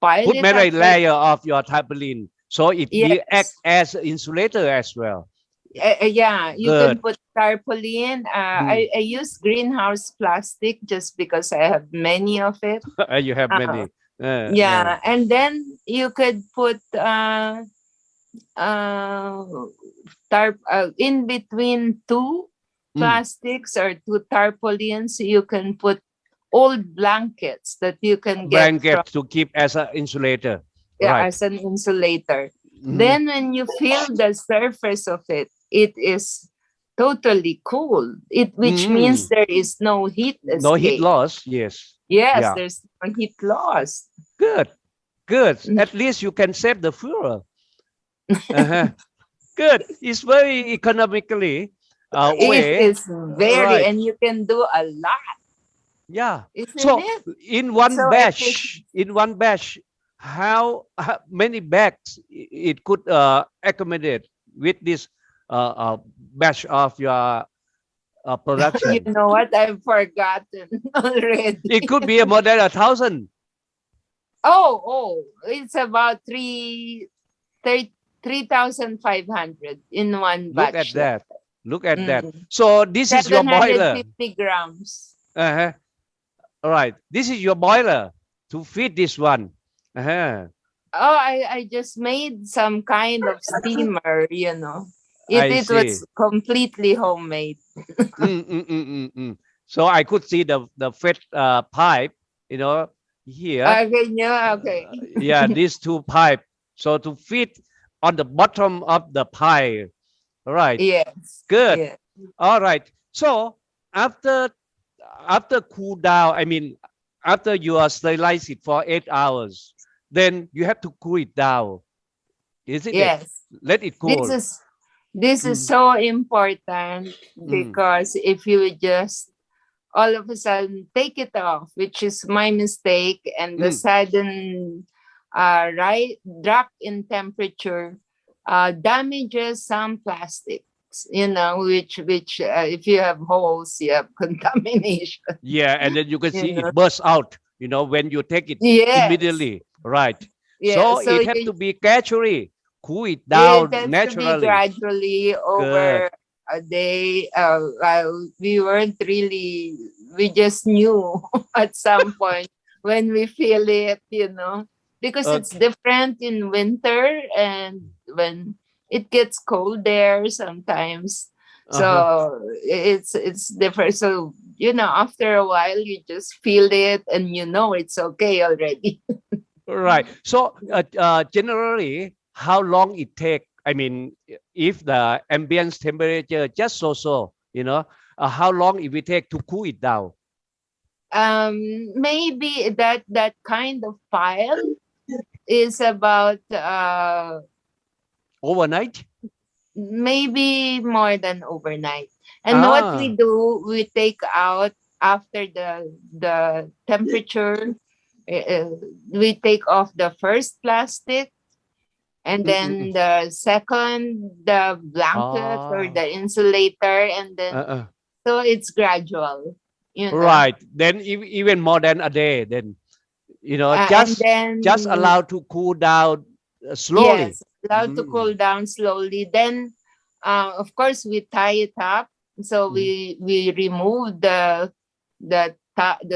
pile put it many up layer of your tarpaulin, so it will act as an insulator as well. Yeah, you can put tarpaulin. I use greenhouse plastic just because I have many of it. You have many. And then you could put in between two plastics or two tarpaulins. You can put old blankets that you can get to keep as an insulator. As an insulator. Then when you feel the surface of it, it is totally cool. Which means there is no heat escape. No heat loss. Yes. Yes, there's no heat loss. Good. At least you can save the fuel. Good. It's very economically way. It is very, and you can do a lot. Yeah. Isn't so it? in one batch, how many bags it could accommodate with this batch of your production? You know what? I've forgotten already. It could be more than 1,000. Oh, it's about 3,500 in one batch. Look at that. So this is your boiler. 750 grams. All right. This is your boiler to feed this one. I just made some kind of steamer, It was completely homemade. So I could see the fed pipe, here. Okay. Yeah, these two pipe. So to feed on the bottom of the pie. All right. Yes. Good. Yes. All right. So after cool down, after you are sterilize it for 8 hours, then you have to cool it down. Isn't it? Yes. Let it cool. This is so important because if you just all of a sudden take it off, which is my mistake, and the sudden drop in temperature damages some plastics, which if you have holes, you have contamination. Yeah, and then you can see it bursts out, when you take it immediately, right? Yeah, so it has to be gradually cool it down it has naturally. to be gradually over a day. We weren't really, we just knew at some point when we feel it, because it's different in winter and when it gets cold there sometimes. So it's different. So, after a while, you just feel it and it's okay already. Right. So generally, how long it take? I mean, if the ambient temperature just so, how long it will take to cool it down? Maybe that kind of file is about overnight. Maybe more than overnight. And what we do, we take out after the temperature. We take off the first plastic, and then the second, the blanket or the insulator, and then so it's gradual. Right. Then even more than a day. Then just allow to cool down slowly. Yes, allow to cool down slowly. Then, of course, we tie it up. So we remove the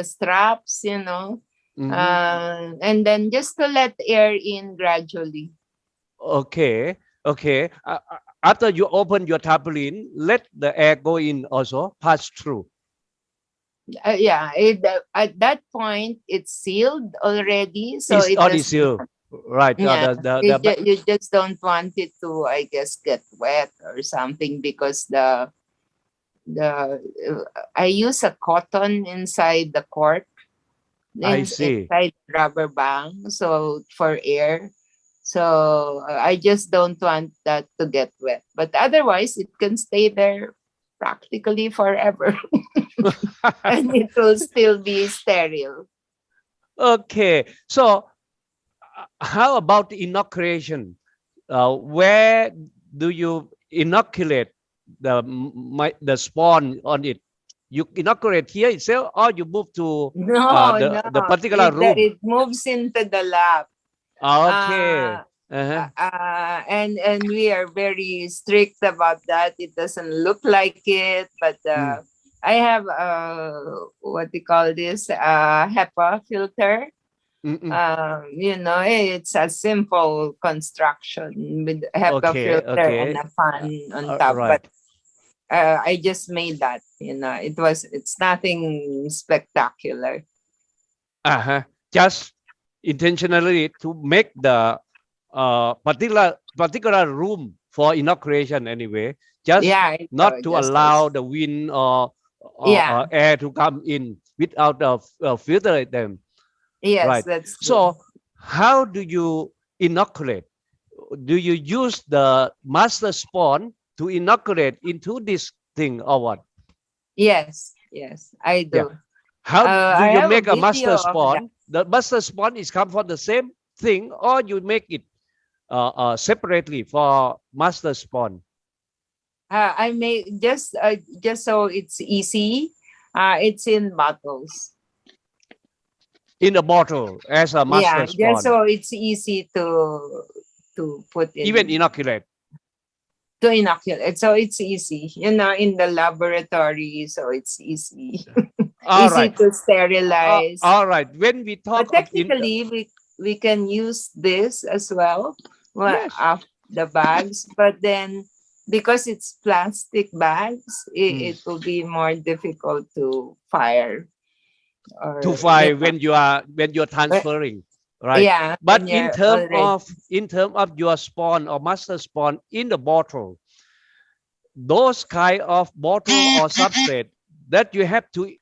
straps, and then just to let air in gradually. Okay. After you open your tarpaulin, let the air go in also, pass through. At that point, it's sealed already. So it's already sealed. Right. Yeah, you just don't want it to, I guess, get wet or something, because I use a cotton inside the cork. I see. Inside rubber band, so for air. So I just don't want that to get wet. But otherwise, it can stay there practically forever. And it will still be sterile. Okay. So how about the inoculation? Where do you inoculate the spawn on it? You inoculate here itself, or you move to the particular room? It moves into the lab. Okay. And we are very strict about that. It doesn't look like it, but I have what they call this HEPA filter. It's a simple construction with HEPA filter and a fan on top. Right. But I just made that. It's nothing spectacular. Just intentionally to make the particular room for inoculation anyway. Just not to allow the wind or air to come in without filter them. Yes, right. That's true. So how do you inoculate? Do you use the master spawn to inoculate into this thing or what? Yes, I do. Yeah. How do you make a master spawn? The master spawn is come from the same thing, or you make it separately for master spawn? I make just so it's easy. It's in bottles. In a bottle as a master spawn. Just so it's easy to put in. Even inoculate. To inoculate, so it's easy. In the laboratory, so it's easy. Easy to sterilize. All right. When we talk, but technically, we can use this as well. Yes. The bags, but then because it's plastic bags, it will be more difficult to fire. When you're transferring, right? Yeah. But in terms of your spawn or master spawn in the bottle, those kind of bottle or substrate that you have to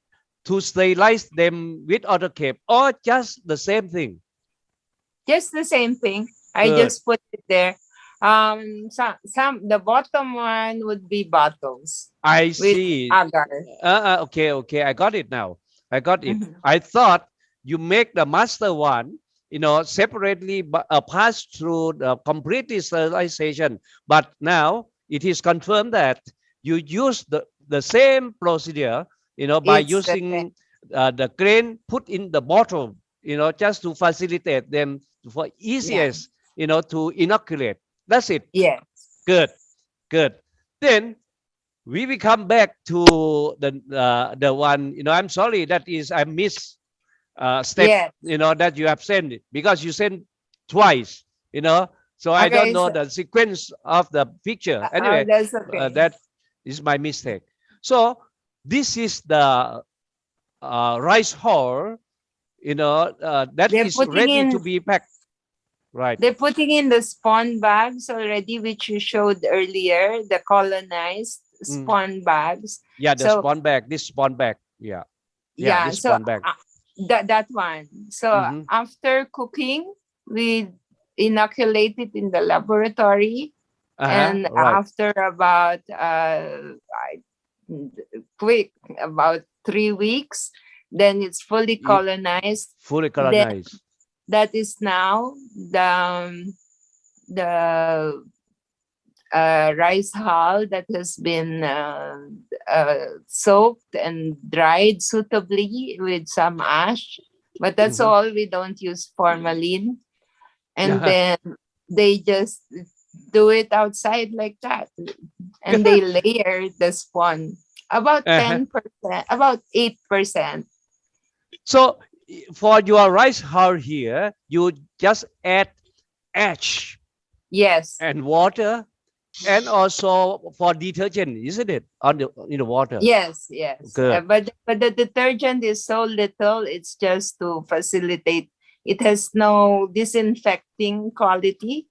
sterilize them with autoclave, or just the same thing? Just the same thing. I just put it there. Some the bottom one would be bottles. I with see. agar. Okay. I got it now. I got it. I thought you make the master one, separately pass through the complete sterilization. But now it is confirmed that you use the same procedure, by It's the using the grain put in the bottle, just to facilitate them for easiest, to inoculate. That's it. Yes. Good. Then we will come back to the one, I'm sorry that is I missed step, Yes. that you have sent it because you sent twice, so I don't Okay, know so the sequence of the picture. Anyway, that's okay. that is my mistake. So this is the rice hull, that They're is putting ready to in be packed. Right. they're putting in the spawn bags already, which you showed earlier, the colonized spawn bags. Yeah, the So spawn bag, this spawn bag. Yeah, yeah, this so spawn bag. that one. So after cooking, we inoculate it in the laboratory, and right. after about about 3 weeks, then it's fully colonized. Fully colonized. Then that is now the rice hull that has been soaked and dried suitably with some ash, but that's all. We don't use formalin, and then they just do it outside like that, and they layer the spawn about 10%, about 8%. So for your rice hull here, you just add ash, yes, and water, and also for detergent, isn't it? On the water. Yes. Good. But the detergent is so little; it's just to facilitate. It has no disinfecting quality.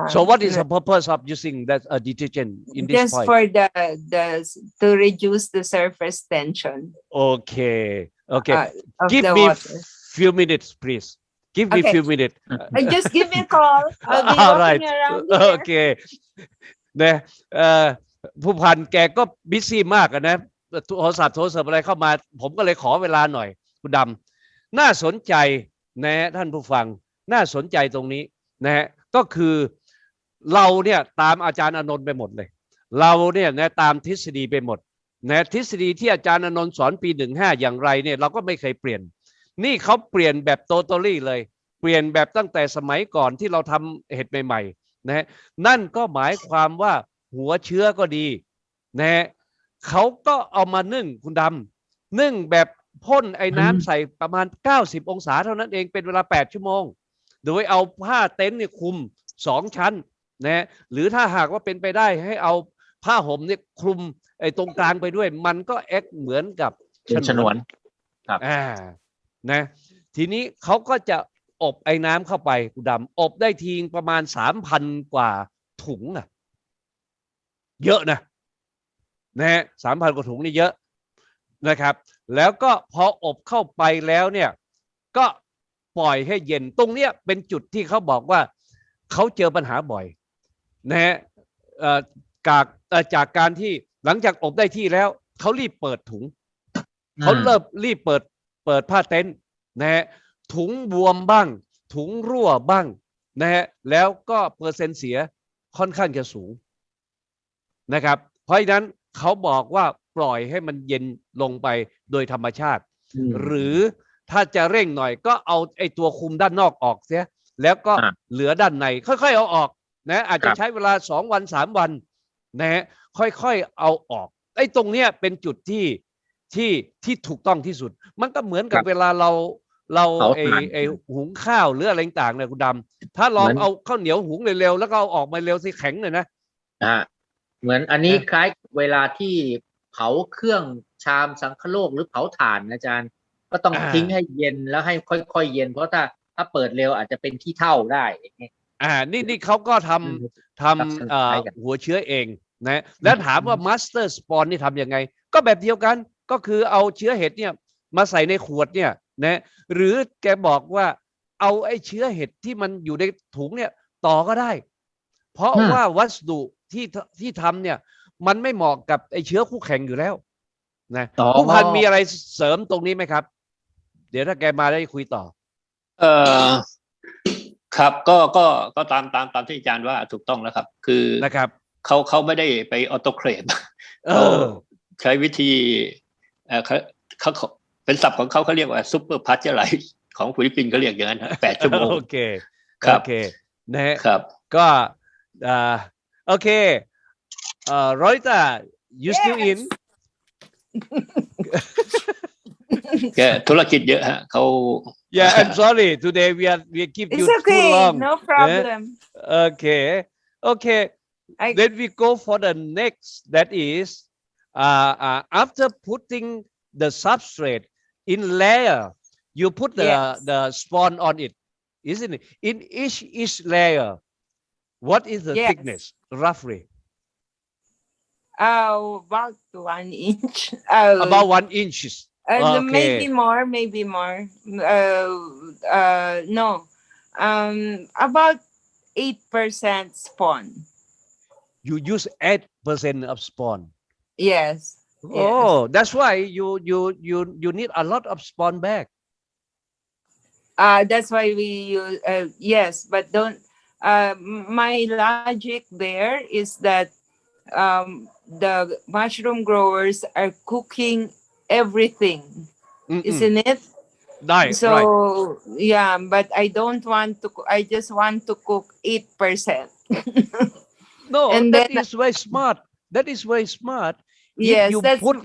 So what is the purpose of using that detergent in this just point? For the to reduce the surface tension. Okay. Of Give the me water. few minutes, please. Give me few minutes. Just give me a call. I'll be All walking right. around here. Okay. นะผู้พันแกก็บิซี่มากนะโทรศัพท์อะไรเข้ามาผมก็เลยขอเวลาหน่อยคุณดำน่าสนใจนะท่านผู้ฟังน่าสนใจตรงนี้นะก็คือเราเนี่ยตามอาจารย์อานนท์ไปหมดเลยเราเนี่ยนะตามทฤษฎีไปหมดนะทฤษฎีที่อาจารย์อานนท์สอนปี15อย่างไรเนี่ยเราก็ไม่เคยเปลี่ยนนี่เขาเปลี่ยนแบบโตตอรี่เลยเปลี่ยนแบบตั้งแต่สมัยก่อนที่เราทำเห็ดใหม่ๆนะนั่นก็หมายความว่าหัวเชื้อก็ดีนะเขาก็เอามานึ่งคุณดำนึ่งแบบพ่นไอ้น้ำใส่ประมาณ90องศาเท่านั้นเองเป็นเวลา8ชั่วโมงโดยเอาผ้าเต็นท์เนี่ยคลุม2ชั้นนะหรือถ้าหากว่าเป็นไปได้ให้เอาผ้าห่มเนี่ยคลุมไอ้ตรงกลางไปด้วยมันก็แอคเหมือนกับฉนวนครับนะทีนี้เขาก็จะอบไอ้น้ำเข้าไปคุณดำอบได้ทีประมาณ 3,000 กว่าถุงนะเยอะนะ3,000 กว่าถุงนี่เยอะนะครับแล้วก็พออบเข้าไปแล้วเนี่ยก็ปล่อยให้เย็นตรงเนี้ยเป็นจุดที่เขาบอกว่าเขาเจอปัญหาบ่อยนะจากการที่หลังจากอบได้ที่แล้วเขารีบเปิดถุงเขารีบเปิดผ้าเต็นท์นะถุงบวมบ้างถุงรั่วบ้างนะแล้วก็เปอร์เซ็นต์เสียค่อนข้างจะสูงนะครับเพราะฉะนั้นเขาบอกว่าปล่อยให้มันเย็นลงไปโดยธรรมชาติหรือถ้าจะเร่งหน่อยก็เอาไอ้ตัวคุมด้านนอกออกเสียแล้วก็เหลือด้านในค่อยๆเอาออกนะอาจจะใช้เวลา2 วัน 3 วันนะค่อยๆเอาออกไอ้ตรงเนี้ยเป็นจุดที่ถูกต้องที่สุดมันก็เหมือนกับเวลาเราไอ้หุงข้าวหรืออะไรต่างๆเนี่ยคุณดำถ้าลองเอาข้าวเหนียวหุงเร็วๆแล้วก็เอาออกมาเร็วสิแข็งเลยนะเหมือนอันนี้คล้ายเวลาที่เผาเครื่องชามสังคโลกหรือเผาถ่านอาจารย์ก็ต้องทิ้งให้เย็นแล้วให้ค่อยๆเย็นเพราะถ้าเปิดเร็วอาจจะเป็นขี้เถ้าได้นี่เขาก็ทำหัวเชื้อเองนะแล้วถามว่ามาสเตอร์สปอนนี่ทำยังไงก็แบบเดียวกันก็คือเอาเชื้อเห็ดเนี่ยมาใส่ในขวดเนี่ยนะหรือแกบอกว่าเอาไอ้เชื้อเห็ดที่มันอยู่ในถุงเนี่ยต่อก็ได้ เพราะว่าวัสดุที่ทำเนี่ยมันไม่เหมาะกับไอเชื้อคู่แข่งอยู่แล้วนะผู้พันมีอะไรเสริมตรงนี้ไหมครับเดี๋ยวถ้าแกมาได้คุยต่อครับก็ตามที่อาจารย์ว่าถูกต้องแล้วครับคือนะครับเขาไม่ได้ไปออโตเคลฟเขาใช้วิธีเขาเป็นศัพท์ของเขาเรียกว่าซุปเปอร์พาสเจอร์ไลซ์ของฟิลิปปินส์เขาเรียกอย่างนั้น8 ชั่วโมงโอเคครับโอเคนะครับก็โอเครอยตา you still in แกธุรกิจเยอะฮะเขา Yeah, I'm sorry. Today we keep you too long. No problem. Okay. Then we go for the next. That is, after putting the substrate in layer, you put the spawn on it, isn't it? In each layer, what is the thickness roughly? About 1 inch. About 1 inch. Maybe more. No, about 8% spawn. You use 8% of spawn. Yes. Oh, that's why you need a lot of spawn back. That's why we use yes, but don't. My logic there is that the mushroom growers are cooking everything, isn't it? Right. So yeah, but I don't want to. I just want to cook 8%. No, that is very smart. That is very smart. Yes, if you put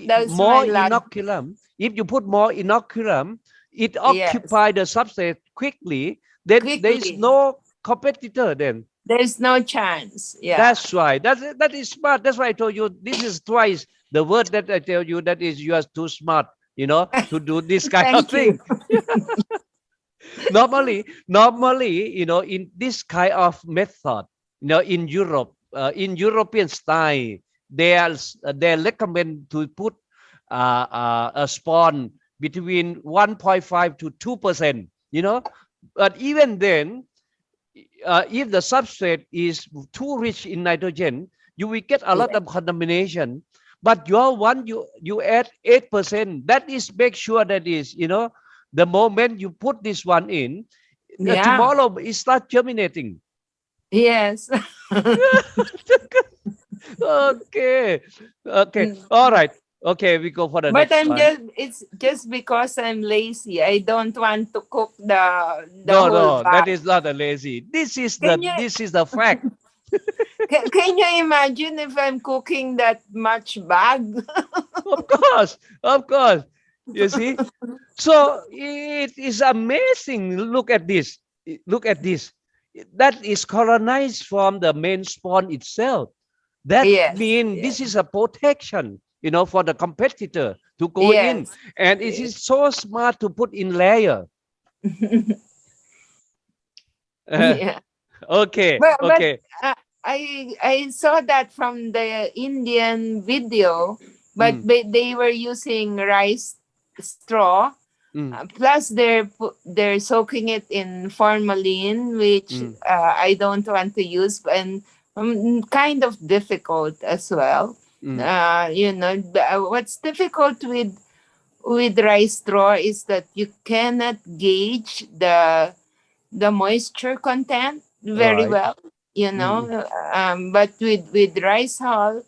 more inoculum, it occupies the substrate quickly. Then there is no competitor. Then there's no chance. Yeah, that's right. That is smart. That's why I told you this is twice the word that I tell you. That is you are too smart. To do this kind of thing. normally, in this kind of method, in Europe, in European style, they recommend to put a spawn between 1.5 to 2%. But even then, if the substrate is too rich in nitrogen, you will get a lot of contamination. But your one, you add 8%. That is make sure that is, the moment you put this one in, tomorrow it starts germinating. Yes. Okay. All right. Okay, we go for the next one. But it's just because I'm lazy. I don't want to cook the whole No, bag. that is not a lazy. This is the fact. Can you imagine if I'm cooking that much bag? Of course. You see? So it is amazing. Look at this. That is colonized from the main spawn itself. That means this is a protection, for the competitor to go in. And it is so smart to put in layer. Okay. But I saw that from the Indian video, but they were using rice straw. Plus they're soaking it in formalin, which I don't want to use, and kind of difficult as well. What's difficult with rice straw is that you cannot gauge the moisture content very well. But with rice hull,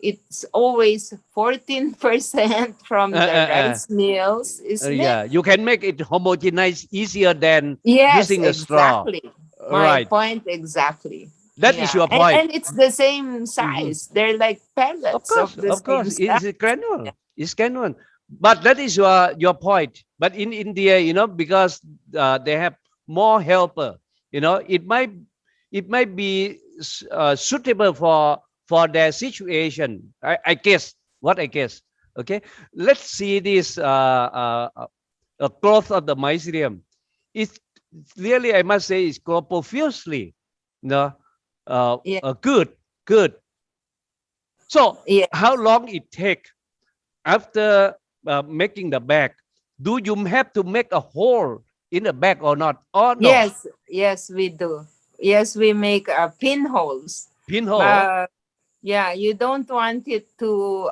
it's always 14% from the rice mills. You can make it homogenized easier than using a straw. Exactly. My point exactly. That is your point. And it's the same size. They're like pellets. Of course. It's granule. It's granule. But that is your point. But in India, because they have more helper, it might be suitable for their situation. I guess. Okay. Let's see this growth of the mycelium. It's really, I must say, it's grow profusely. Good. So how long it take after making the bag? Do you have to make a hole in the bag or not? Or no? Yes, we do. yes, we make pinholes. Pinhole. Yeah, you don't want it to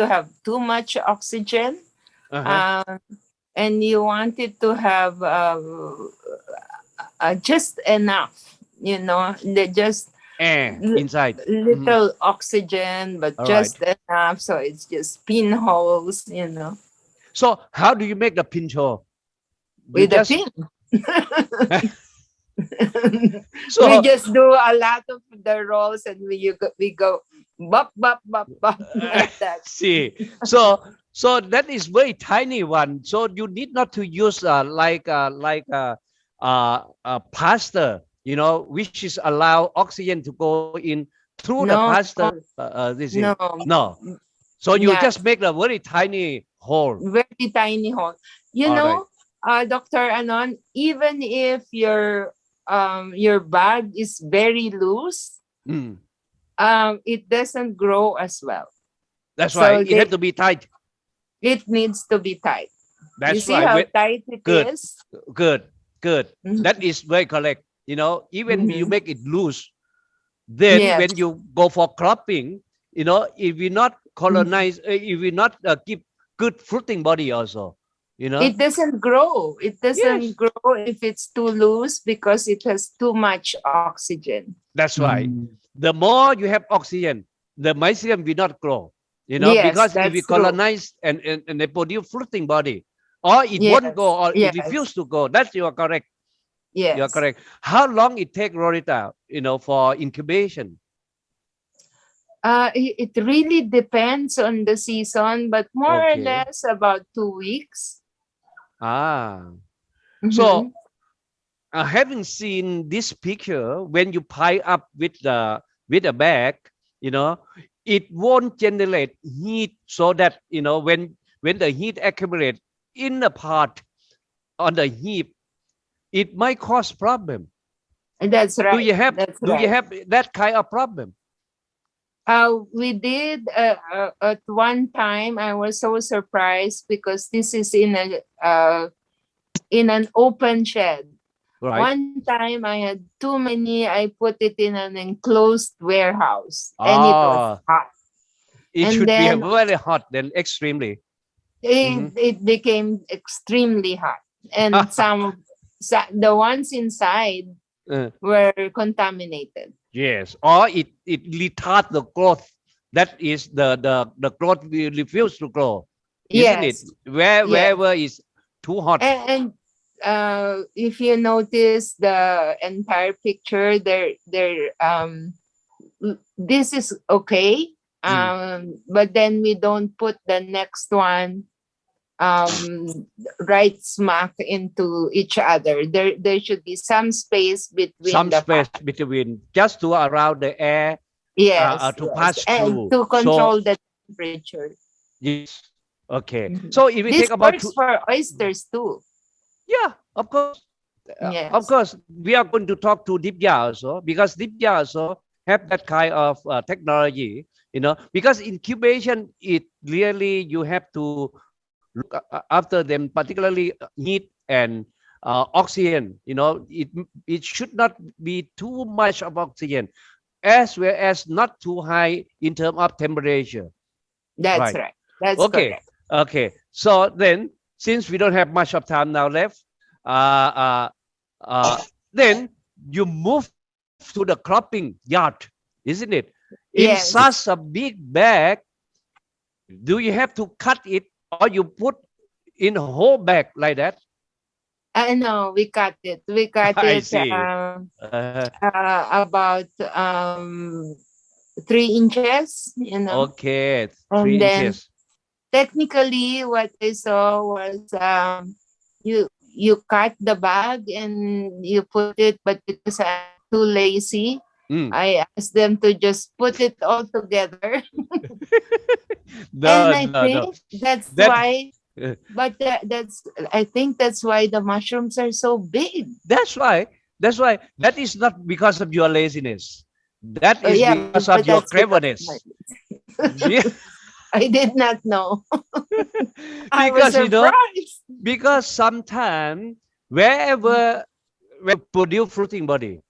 have too much oxygen, and you want it to have just enough, just inside. little oxygen, but All just right. enough, so it's just pinholes, So how do you make the pincho? with a pin. So We just do a lot of the rolls, and we go bop bop bop bop like that. see, so that is very tiny one. So you need not to use like a plaster, which is allow oxygen to go in through the plaster. No. So you just make a very tiny hole. Very tiny hole. Dr. Anon, even if your bag is very loose, it doesn't grow as well. That's why it has to be tight. It needs to be tight. That's you see right. how tight it is? Good. That is very correct. Even you make it loose, then when you go for cropping, if we not colonize, if we not keep good fruiting body also, it doesn't grow. It doesn't grow if it's too loose because it has too much oxygen. That's right. The more you have oxygen, the mycelium will not grow. Because if we colonize and they produce fruiting body, or it won't go, or it refuses to go. That's you are correct. Yes. You are correct. How long it take, Rorita, for incubation? It really depends on the season, but more or less about 2 weeks. So having seen this picture, when you pile up with a bag, it won't generate heat, so that when the heat accumulates in the pot on the heap, it might cause problem. That's right. Do you have that kind of problem? We did at one time. I was so surprised because this is in an open shed. Right. One time I had too many. I put it in an enclosed warehouse, and it was hot. It should be very hot, then extremely. It became extremely hot, and the ones inside were contaminated. Yes, or it retards the growth. That is the growth will refuse to grow, isn't it? Wherever is too hot. And if you notice the entire picture, this is okay. But then we don't put the next one right smack into each other. There should be some space between. Between, just to allow the air to pass through, and to control the temperature. Yes. Okay. So if we this take about works for oysters too. Yeah, of course. Yes. Of course, we are going to talk to Dipya also, because Dipya also have that kind of technology. Because incubation, it really, you have to look after them, particularly heat and oxygen. It should not be too much of oxygen, as well as not too high in terms of temperature. That's right. That's correct. Okay. So then, since we don't have much of time now left, then you move to the cropping yard, isn't it? In such a big bag, do you have to cut it, or you put in a whole bag like that? No, we cut it. We cut it about 3 inches. Okay, 3 and inches. Technically, what I saw was you cut the bag and you put it, but because I'm too lazy, I asked them to just put it all together. That's why. But I think that's why the mushrooms are so big. That's why. That is not because of your laziness. That is because of your cleverness. I did not know. I was surprised. Because sometimes wherever will produce fruiting body.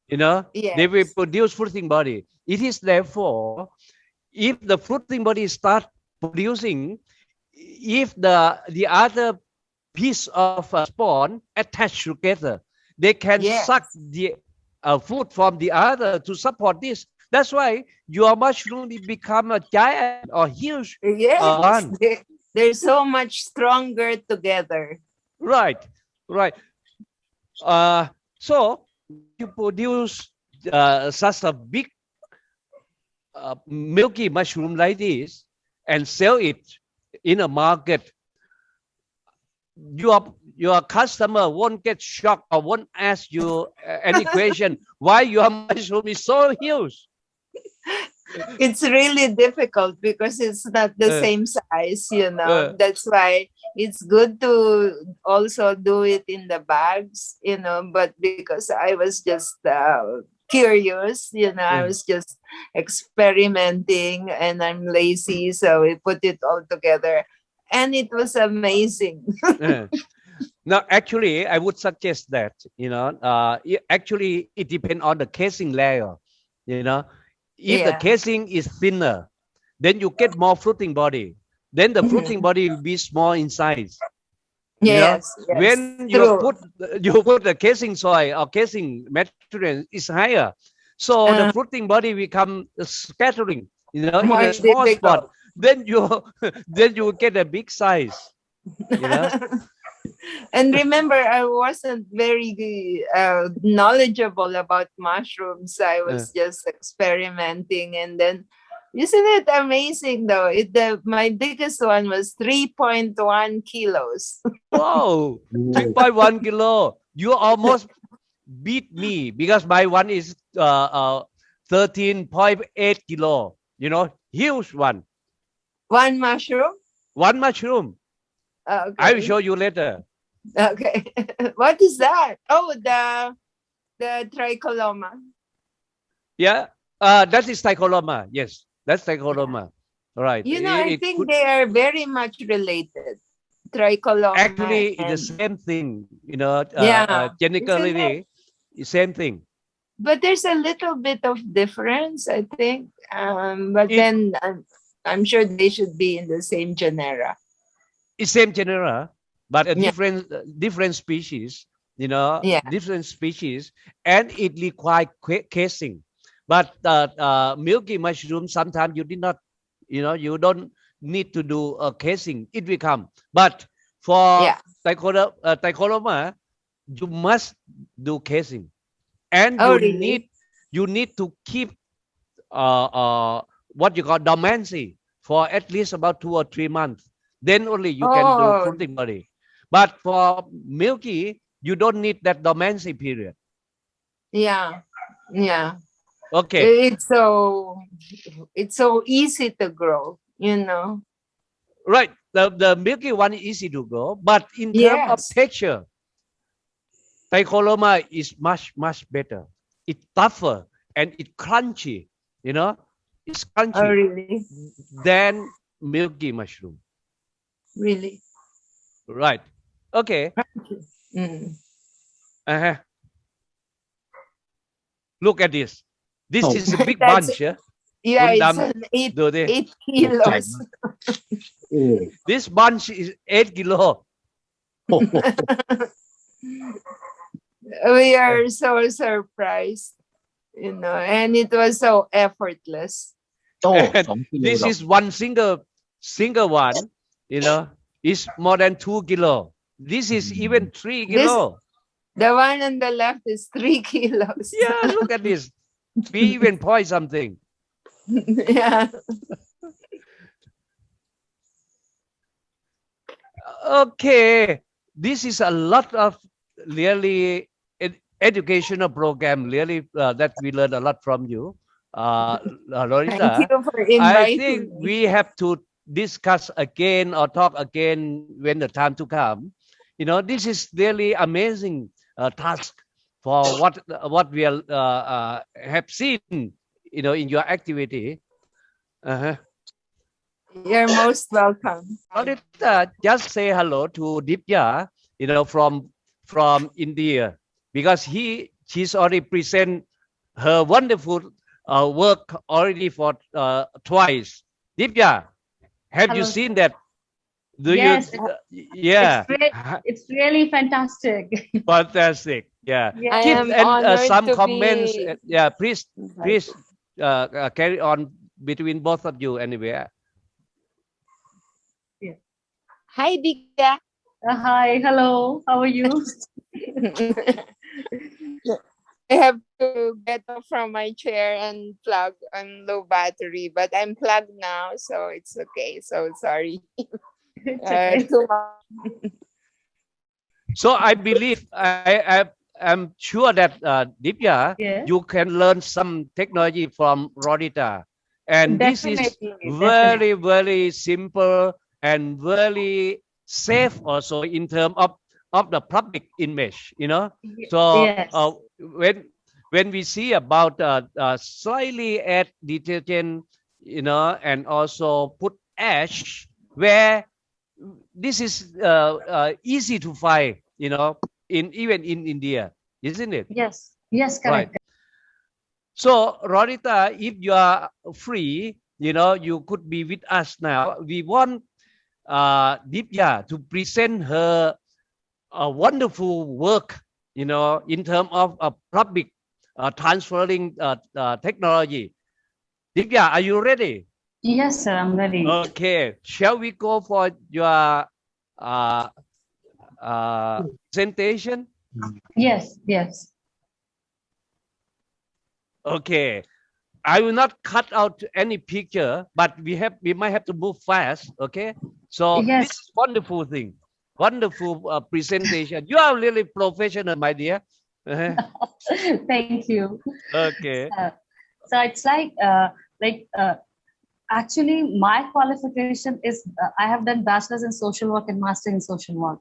Yes. They will produce fruiting body. It is therefore, if the fruiting body start producing, if the other piece of spawn attached together, they can suck the food from the other to support this. That's why your mushroom become a giant or huge one. They're so much stronger together. Right. So you produce such a big milky mushroom like this and sell it in a market. Your customer won't get shocked or won't ask you any question why your mushroom is so huge. It's really difficult because it's not the same size, That's why it's good to also do it in the bags, but because I was just curious, I was just experimenting and I'm lazy, so we put it all together and it was amazing. Now, actually, I would suggest that, actually it depends on the casing layer, If the casing is thinner, then you get more fruiting body. Then the fruiting body will be small in size. Yes. When you put the casing soil or casing material is higher, so the fruiting body become scattering, in a small spot. Then you get a big size. And remember, I wasn't very knowledgeable about mushrooms. I was just experimenting, and then isn't it amazing though? My biggest one was 3.1 kilos. Wow, 3.1 kilo. You almost beat me because my one is 13.8 kilo. Huge one. One mushroom? One mushroom. Okay. I will show you later. Okay. What is that? Oh, the tricoloma. Yeah. That is tricoloma. Yes, that's tricoloma. Right. I think they are very much related. Tricoloma. Actually, it's the same thing. Genetically, same thing. But there's a little bit of difference, I think. But then I'm sure they should be in the same genera. It's same genera, but a different species, different species, and it requires casing. But milky mushroom, sometimes you did not, you don't need to do a casing. It will come. But for tricoloma, you must do casing, and you need to keep what you call dormancy for at least about 2 or 3 months. Then only you can do fruiting body. But for milky, you don't need that dormancy period. Yeah. Okay. It's so easy to grow, Right. The milky one is easy to grow, but in terms of texture, tricoloma is much better. It's tougher and it's crunchy. It's crunchy than milky mushroom. Really? Right. Okay. Look at this. This is a big bunch. Yeah, it's an 8 kilos. This bunch is 8 kilos. We are so surprised, and it was so effortless. This is one single one, is more than 2 kilos. This is even 3 kilos. The one on the left is 3 kilos. Yeah, look at this. 3 even point something. Yeah. Okay, this is a lot of really educational program. Really, that we learned a lot from you, Loretta. Thank you for inviting I think me. we have to discuss again or talk again when the time to come. This is really amazing task for what we have seen, in your activity. You're most welcome. Just say hello to Divya, from India. because she's already present her wonderful work already for twice. Divya, have you seen that? Yes, Yeah. it's really fantastic. Fantastic. Yeah. I Keep am and honored some to comments. be Yeah, please carry on between both of you anyway. Hi, Dika. Hi, hello. How are you? I have to get up from my chair and plug on low battery, but I'm plugged now, so it's okay. So sorry. It's okay. Too much. So I believe I'm sure that Divya, Yes. you can learn some technology from Rodita, and this is Definitely. very simple and very safe also in terms of the public image, you know. So Yes. when we see about slightly add detergent, you know, and also put ash where this is easy to find, you know, even in India, isn't it? Yes. Yes, correct. Right. So Rodita, if you are free, you know, you could be with us now. We want Divya to present her wonderful work, you know, in terms of public transferring technology. Divya, are you ready? Yes, sir, I'm ready. Okay, shall we go for your presentation? Yes, yes. Okay, I will not cut out any picture, but we might have to move fast. Okay, so Yes. this is wonderful thing, wonderful presentation. You are really professional, my dear. Thank you. Okay. So it's like actually my qualification is I have done bachelor's in social work and master in social work.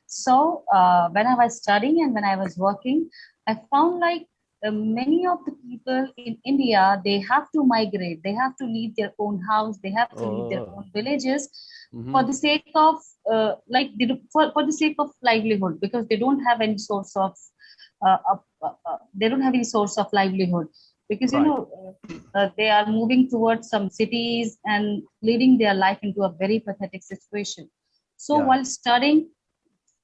So when I was studying and when I was working, I found like many of the people in India, they have to migrate, they have to leave their own house, they have to leave their own villages for the sake of for the sake of livelihood, because they don't have any source of livelihood, because you know they are moving towards some cities and leading their life into a very pathetic situation. So while studying,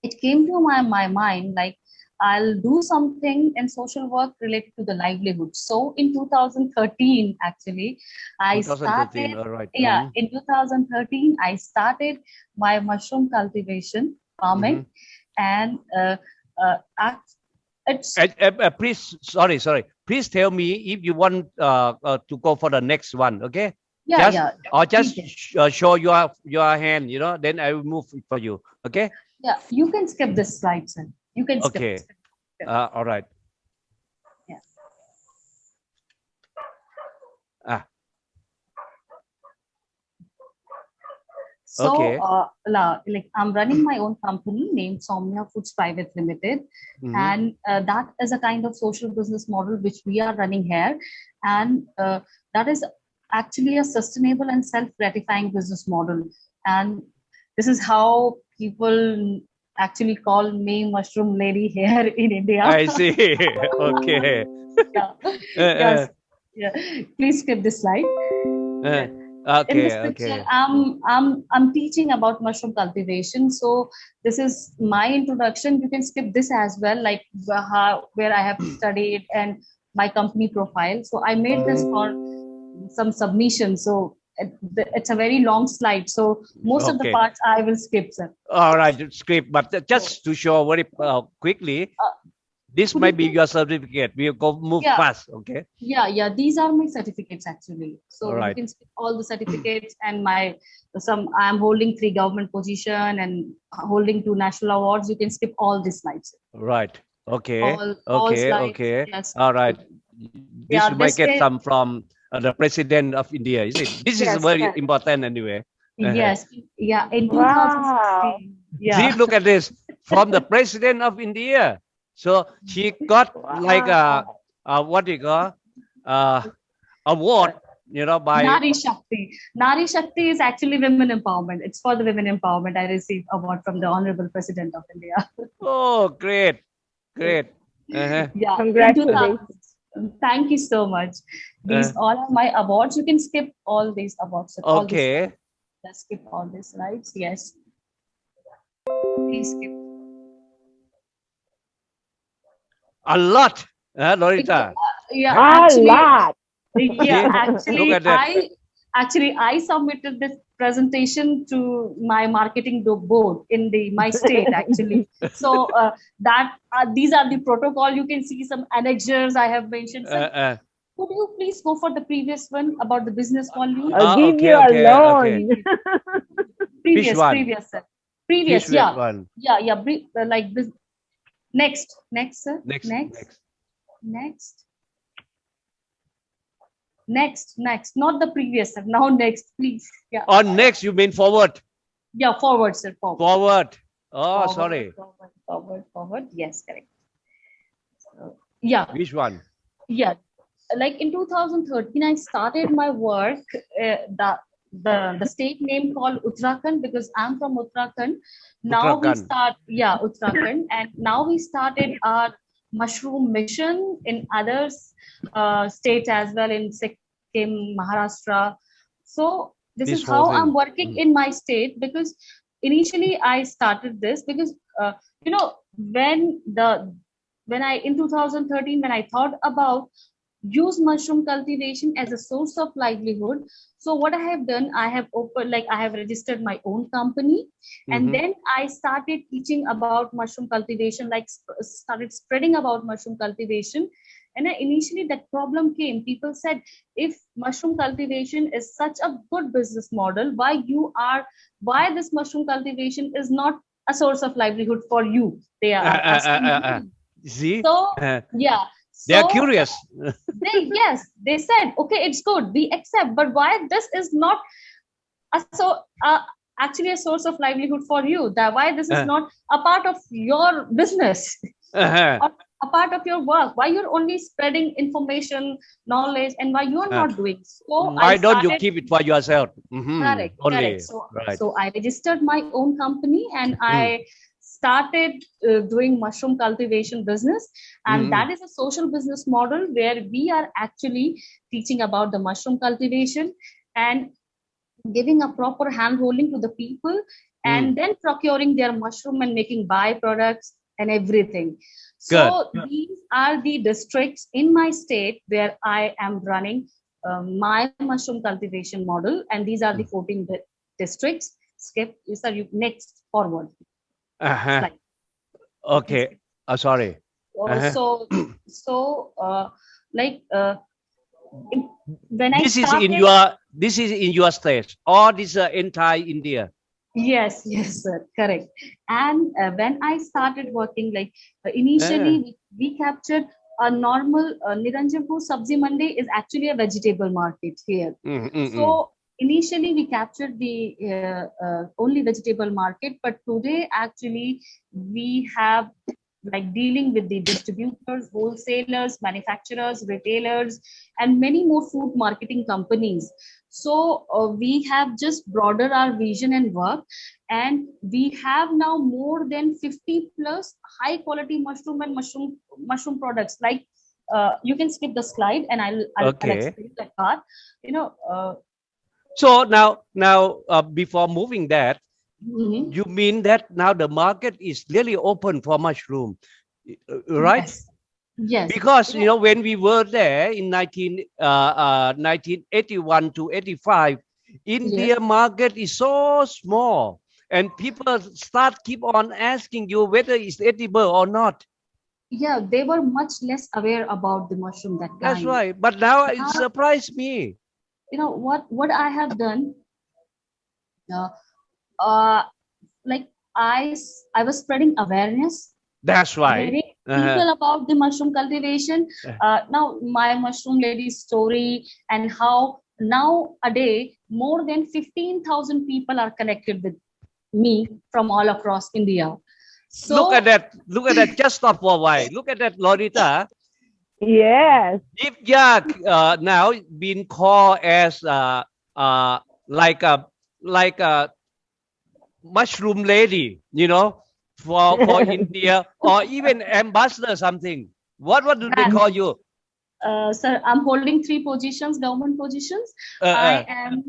it came to my mind like I'll do something in social work related to the livelihood. So in 2013, actually, I started. All right. Yeah, in 2013, I started my mushroom cultivation farming, and it's. Please, sorry. Please tell me if you want to go for the next one. Okay. Yeah. Or just show your hand. You know, then I will move for you. Okay. Yeah, you can skip this slide, sir. You can skip. Okay. All right. Yeah. So, okay. Like I'm running my own company named Insomnia Foods Private Limited, and that is a kind of social business model which we are running here, and that is actually a sustainable and self-gratifying business model, and this is how people actually call me Mushroom Lady here in India. I see. Okay. Yes. Yeah. Please skip this slide. In this picture, I'm teaching about mushroom cultivation. So this is my introduction. You can skip this as well, like where I have studied and my company profile. So I made this for some submission. So it's a very long slide. So most of the parts I will skip, sir. All right, skip. But just to show very quickly, this might be your certificate. We'll move fast. Okay. Yeah. These are my certificates actually. So you can skip all the certificates and I'm holding 3 government position and holding 2 national awards. You can skip all these slides. Right. Okay. All slides, okay. Yes. All right. This you might get some from the president of India, is it? This is very important anyway. Yes. Yeah. In 2016. Yeah. See, look at this from the president of India. So she got like what do you call award, you know, by Nari Shakti. Nari Shakti is actually women empowerment. It's for the women empowerment. I received award from the Honorable President of India. Oh, great. Yeah. Congratulations. Thank you so much. These all are my awards. You can skip all these awards. Okay. Let's skip all these slides. Yes. Please skip. A lot, Lorita. Yeah, A lot. Yeah, actually, Look at that. I submitted this presentation to my marketing board in my state actually. So these are the protocol. You can see some annexures I have mentioned. So, could you please go for the previous one about the business volume? I'll give you a loan. Previous, one? previous, sir. Previous, Which yeah. one? Yeah. Like this. Next, sir. Next. Not the previous, sir. Now next, please. Yeah. On next, you mean forward? Yeah, forward, sir. Forward. Oh, Forward, sorry. Forward. Yes, correct. So, yeah. Which one? Yeah. Like in 2013, I started my work. The state name called Uttarakhand because I'm from Uttarakhand. Now Uttarakhand. Uttarakhand, and now we started our mushroom mission in other states as well, in Sikkim, Maharashtra. So this is how I'm working in my state, because initially I started this because when I in 2013 when I thought about use mushroom cultivation as a source of livelihood. So what I have done, I have registered my own company, and then I started teaching about mushroom cultivation, started spreading about mushroom cultivation. And initially that problem came. People said, if mushroom cultivation is such a good business model, why this mushroom cultivation is not a source of livelihood for you? They are asking me. See? So yeah. They are curious. They said, okay, it's good, we accept, but why this is not actually a source of livelihood for you? Why this is not a part of your business, or a part of your work? Why you're only spreading information, knowledge, and why you're not doing so? Why don't you keep it for yourself? Correct. So I registered my own company, and I started doing mushroom cultivation business, and that is a social business model where we are actually teaching about the mushroom cultivation and giving a proper hand holding to the people, and then procuring their mushroom and making byproducts and everything. So these are the districts in my state where I am running my mushroom cultivation model, and these are the 14 districts. Skip, you next forward. Okay. Sorry. When I this is in your state, or this is entire India? Yes, sir, correct. And when I started working, initially we captured a normal Niranjanpur Sabzi Mandi is actually a vegetable market here. So initially we captured the only vegetable market, but today actually we have dealing with the distributors, wholesalers, manufacturers, retailers, and many more food marketing companies. So we have just broadened our vision and work, and we have now more than 50 plus high quality mushroom and mushroom products. You can skip the slide, and I'll explain that part. So now before moving that, you mean that now the market is really open for mushroom, right? Yes. Because when we were there in 1981 to 85, India market is so small, and people keep on asking you whether it's edible or not. Yeah, they were much less aware about the mushroom that time. That's right. But now it surprised me. What I have done, I was spreading awareness. That's right. People about the mushroom cultivation. Now my mushroom lady story, and how nowadays more than 15,000 people are connected with me from all across India. So look at that. Just stop for a while. Look at that, Lorita. Yes. If now been called as like a mushroom lady, for India, or even ambassador something. What do they call you? Sir, I'm holding 3 positions, government positions. I am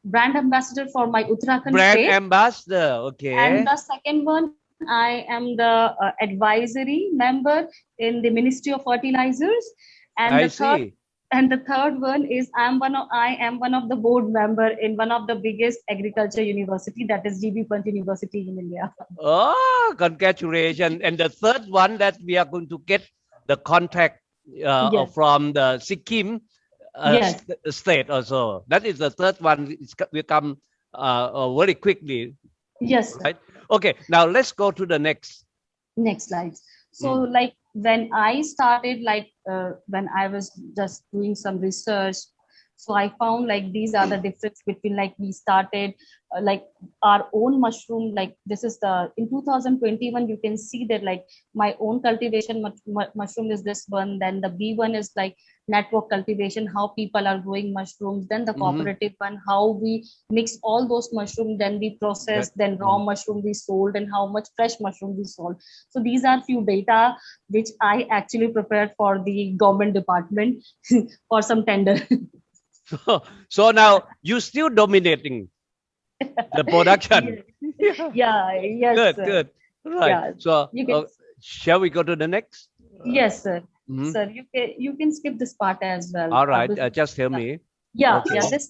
brand ambassador for my Uttarakhand brand state. Ambassador, okay. And the second one, I am the advisory member in the Ministry of Fertilizers. And the third one is I am one of the board member in one of the biggest agriculture university, that is GB Pant University in India. Oh, congratulations! And the third one that we are going to get the contact from the Sikkim state also. That is the third one. It's will come very quickly. Yes. Right. Okay. Now let's go to the next slide. So like when I started, when I was just doing some research, so I found like these are the difference between like we started like our own mushroom, like this is in 2021 you can see that like my own cultivation mushroom is this one, then the B one is like network cultivation, how people are growing mushrooms, then the cooperative one, how we mix all those mushrooms, then we process, then raw mushroom we sold, and how much fresh mushroom we sold. So these are few data which I actually prepared for the government department for some tender. So now you still dominating the production. Yes. Good. Right. Yeah. So shall we go to the next? Yes, sir. Sir, you can skip this part as well. All right. Just tell me. Yes,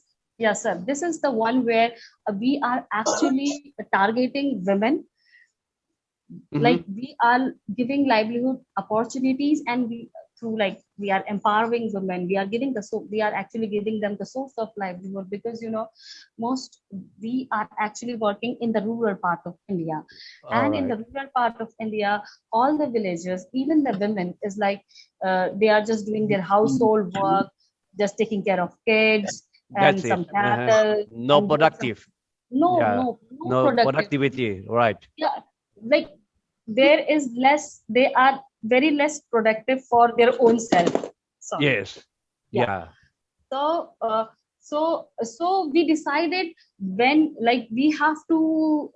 sir. This is the one where we are actually targeting women. Like we are giving livelihood opportunities, and we are empowering women. We are actually giving them the source of livelihood, because we are actually working in the rural part of India. In the rural part of India, all the villagers, even the women, is like they are just doing their household work, just taking care of kids and some cattle. No productive. No productivity. Right. Yeah, like there is less. They are very less productive for their own self. Yes. Yeah. So we decided when we have to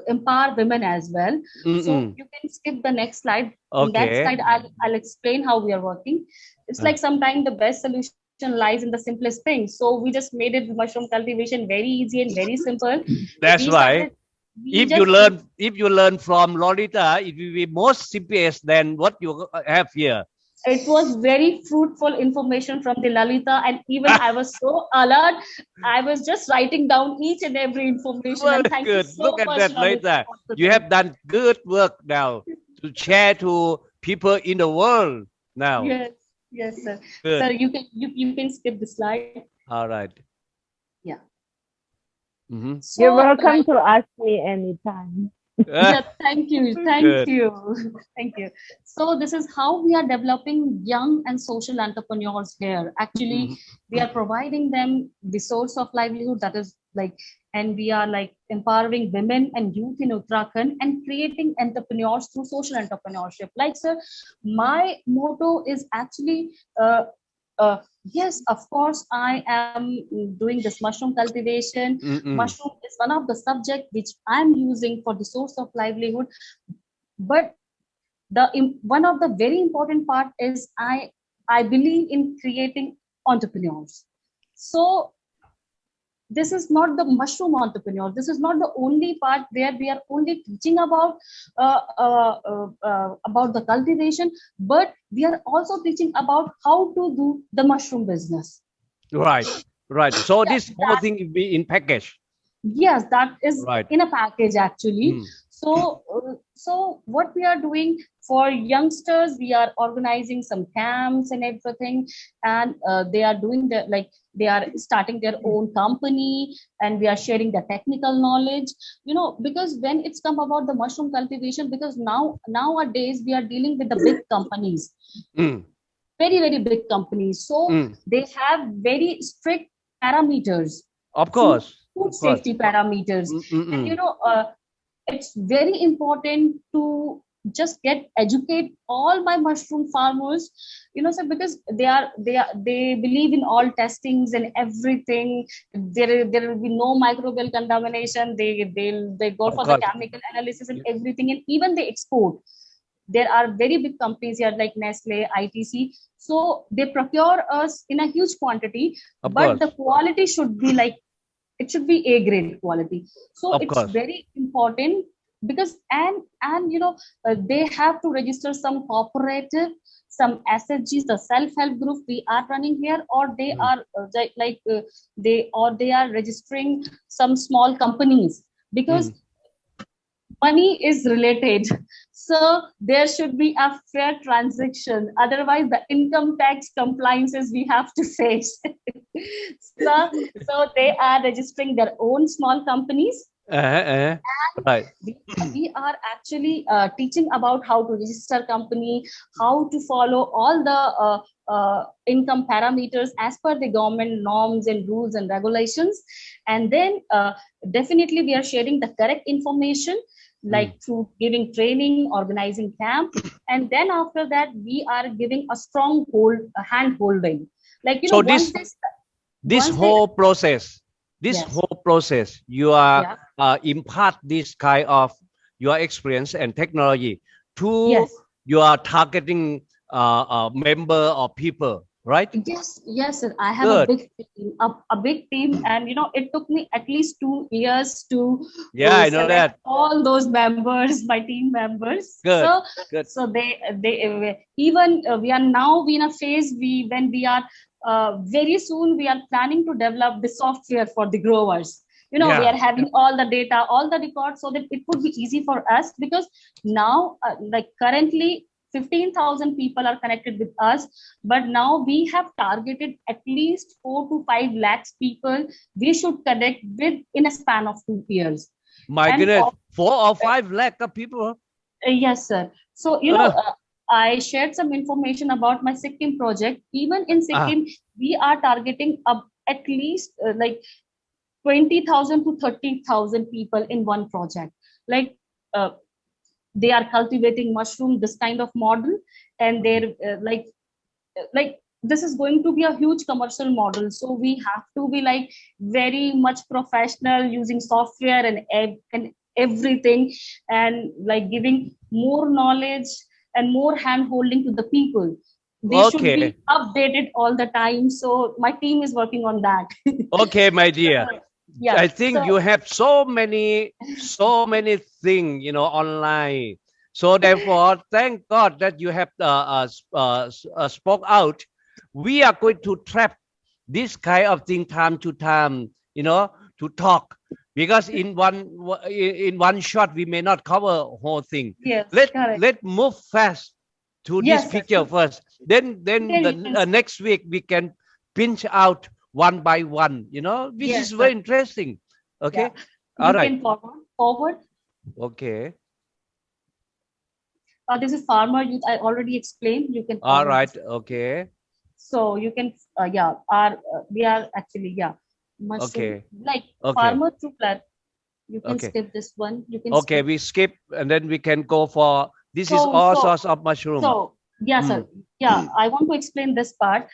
empower women as well. So you can skip the next slide. Okay. In that slide, I'll explain how we are working. It's like sometimes the best solution lies in the simplest thing. So we just made it mushroom cultivation very easy and very simple. That's right. If you learn from Lolita, it will be more simplest than what you have here. It was very fruitful information from the Lalita, and even I was so alert. I was just writing down each and every information. Well, and thank good. You so Look at much, that, Lalita. You have done good work now to share to people in the world now. Yes, sir. Good. Sir, you can skip the slide. All right. Yeah. So, you're welcome to ask me anytime. Thank you. So this is how we are developing young and social entrepreneurs here. Actually, we are providing them the source of livelihood, that is and we are empowering women and youth in Uttarakhand and creating entrepreneurs through social entrepreneurship. Sir, my motto is actually yes, of course, I am doing this mushroom cultivation. Mushroom is one of the subjects which I'm using for the source of livelihood. But one of the very important part is I believe in creating entrepreneurs. So this is not the mushroom entrepreneur. This is not the only part where we are only teaching about the cultivation, but we are also teaching about how to do the mushroom business. Right. So this whole thing will be in package. Yes, that is in a package actually. So what we are doing for youngsters, we are organizing some camps and everything, and they are doing they are starting their own company, and we are sharing the technical knowledge, because when it's come about the mushroom cultivation, because nowadays we are dealing with the big companies, very, very big companies. So they have very strict parameters. Of course. Food safety parameters. And it's very important to just educate all my mushroom farmers, sir, because they believe in all testings and everything. There will be no microbial contamination. They go for the chemical analysis and everything, and even they export. There are very big companies here like Nestle, ITC. So they procure us in a huge quantity, but the quality should be it should be A grade quality. So it's very important, because they have to register some cooperative, some SFGs, the self-help group we are running here, or they are they are registering some small companies, because money is related. So there should be a fair transaction. Otherwise, the income tax compliances we have to face. So they are registering their own small companies. Right. We are actually teaching about how to register company, how to follow all the income parameters as per the government norms and rules and regulations. And then definitely we are sharing the correct information, like through giving training, organizing camp, and then after that we are giving a strong hand holding. So this whole process, you are impart this kind of your experience and technology to your targeting member or people, right? Yes, sir. I have a big team, and it took me at least 2 years to I know that all those members, my team members. Good. So they even we are now in a phase when we are very soon we are planning to develop the software for the growers. We are having all the data, all the records, so that it would be easy for us, because now currently 15,000 people are connected with us, but now we have targeted at least 4 to 5 lakhs people we should connect with in a span of 2 years. My goodness, 4 or 5 lakh of people? Yes, sir. So, I shared some information about my Sikkim project. Even in Sikkim, we are targeting at least 20,000 to 30,000 people in one project. They are cultivating mushroom, this kind of model, and they're this is going to be a huge commercial model. So we have to be very much professional, using software and everything, and giving more knowledge and more hand holding to the people. They should be updated all the time. So my team is working on that. Okay, my dear. I think you have so many things, online. So therefore, thank God that you have spoke out. We are going to trap this kind of thing time to time, to talk, because in one shot we may not cover whole thing. Yes, let's move fast to this picture first. Then next week we can pinch out one by one, which is very interesting. Okay. All right. Forward. Okay. This is farmer youth. I already explained. You can. All right. Okay. So you can. We are actually mushroom, farmer to plant. You can skip this one. You can. Okay, we skip, and then we can go for this. Is all sorts of mushroom. So sir. I want to explain this part.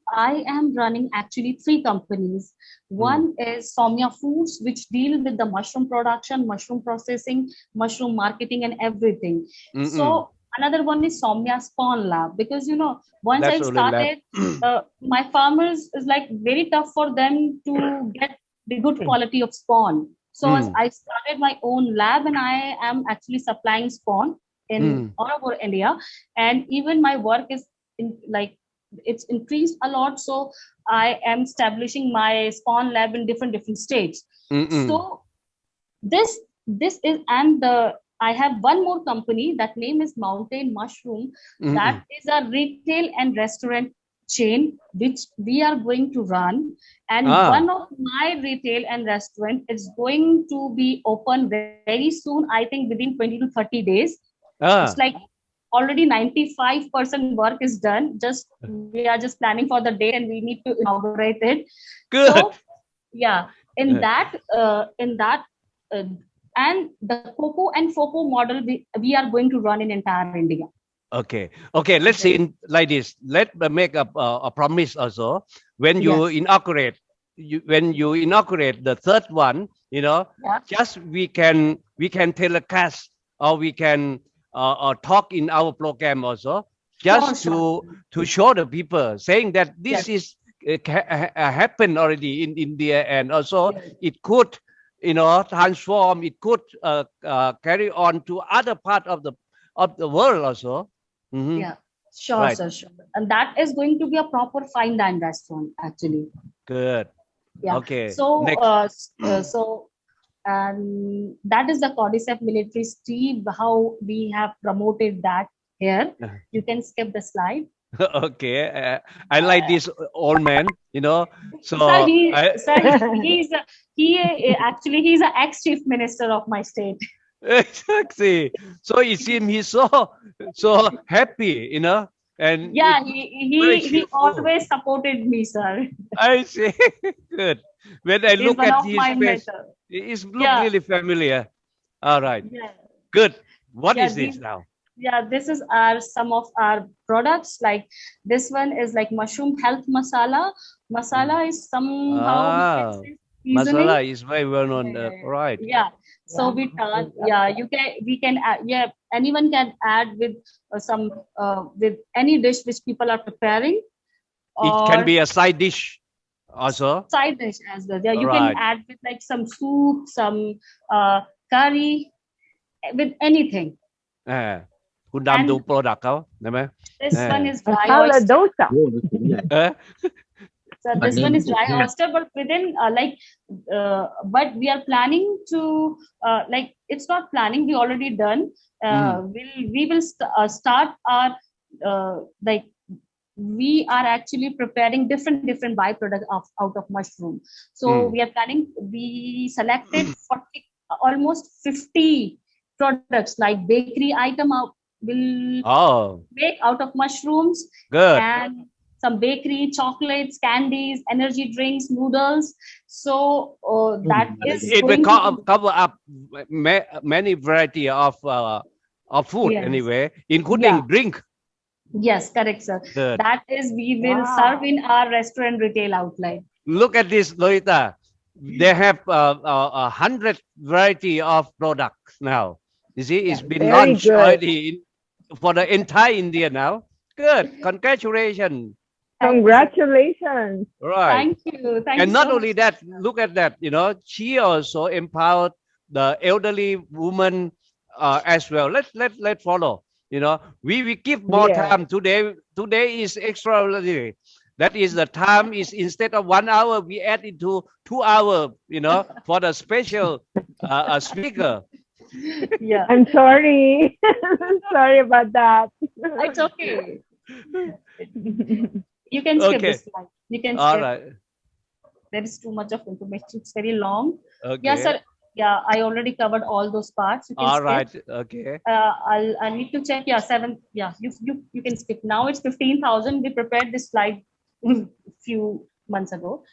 I am running actually 3 companies. One is Insomnia Foods, which deal with the mushroom production, mushroom processing, mushroom marketing, and everything. So another one is Insomnia Spawn Lab, because once I started, my farmers is very tough for them to get the good quality of spawn. So I started my own lab, and I am actually supplying spawn in all over India, and even my work is it's increased a lot. So I am establishing my spawn lab in different states. So this is, and I have one more company, that name is Mountain Mushroom. That is a retail and restaurant chain which we are going to run, and one of my retail and restaurant is going to be open very soon. I think within 20 to 30 days. It's already 95% work is done. We are just planning for the date, and we need to inaugurate it. Good. So, in that and the cocoa and FOCO model we are going to run in entire India. Okay. Let's see in like this. Let's make a promise also. When you inaugurate, when you inaugurate the third one, just we can telecast or we can talk in our program also, just to show the people, saying that this is happened already in India, and also it could transform, it could carry on to other part of the world also. Yeah, sure, right. Sure. And that is going to be a proper fine dine restaurant actually. Good. Yeah. Okay. So that is the Cordyceps military Steve, how we have promoted that here. You can skip the slide. Okay. I like this old man, so sir, he's an ex-chief minister of my state. Exactly. So it seems he's so happy, and he always supported me, sir. I see. Good. When I look at his face, it looks really familiar. All right. Yeah. Good. What is this now? Yeah, this is some of our products. Like this one is like mushroom health masala. Masala is somehow masala is very well known, right? Yeah. So we can add, anyone can add with some with any dish which people are preparing. It can be a side dish also. Side dish as well. Yeah, you can add with like some soup, some curry, with anything. คุณดำดู product เขาได้ไหม This one is dry oyster. So this one is dry oyster, but within but we are planning to it's not planning. We already done. We will start our we are actually preparing different byproducts out of mushroom. So we are planning. We selected almost 50 products like bakery item will make out of mushrooms. Good. And some bakery, chocolates, candies, energy drinks, noodles. So that is it will cover up many variety of food anyway, including drink. Yes, correct, sir. Good. That is we will serve in our restaurant retail outlet. Look at this, Lolita. They have 100 variety of products now. You see, it's been launched already for the entire India now. Good. Congratulations. Congratulations. Right. Thank you. And not only that, look at that, she also empowered the elderly woman as well. Let's follow. We give more time today. Today is extraordinary. That is the time is instead of 1 hour, we add it to 2 hours, for the special speaker. Yeah. I'm sorry. Sorry about that. It's okay. You can skip this slide. You can skip. All right. There is too much of information. It's very long. Okay. Yeah, sir. Yeah, I already covered all those parts. You can all skip. Right. Okay. I need to check. Yeah, 7. Yeah, you can skip. Now it's 15,000. We prepared this slide a few months ago.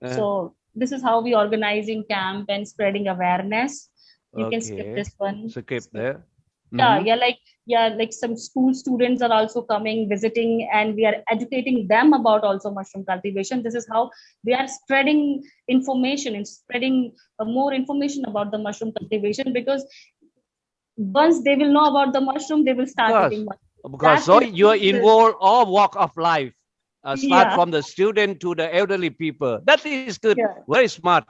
So this is how we organizing camp and spreading awareness. You can skip this one. Skip there. Like some school students are also coming, visiting, and we are educating them about also mushroom cultivation. This is how we are spreading information and spreading more information about the mushroom cultivation, because once they will know about the mushroom, they will start eating mushroom. Because so you involve all walk of life, start from the student to the elderly people. That is good. Very smart.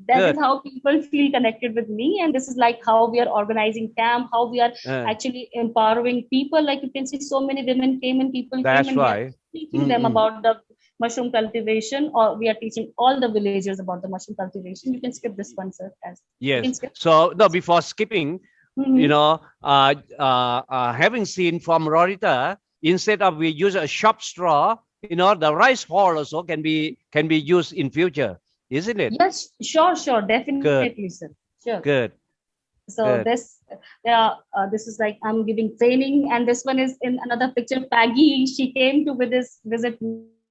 That is how people feel connected with me, and this is like how we are organizing camp, how we are actually empowering people. Like you can see, so many women came and people came and we are teaching them about the mushroom cultivation, or we are teaching all the villagers about the mushroom cultivation. You can skip this one, sir. Yes. So no, before skipping, having seen from Rorita, instead of we use a shop straw, the rice hull also can be used in future. Isn't it? Yes, sure, definitely, sir. Sure. Good. So this is like I'm giving training, and this one is in another picture. Peggy, she came to visit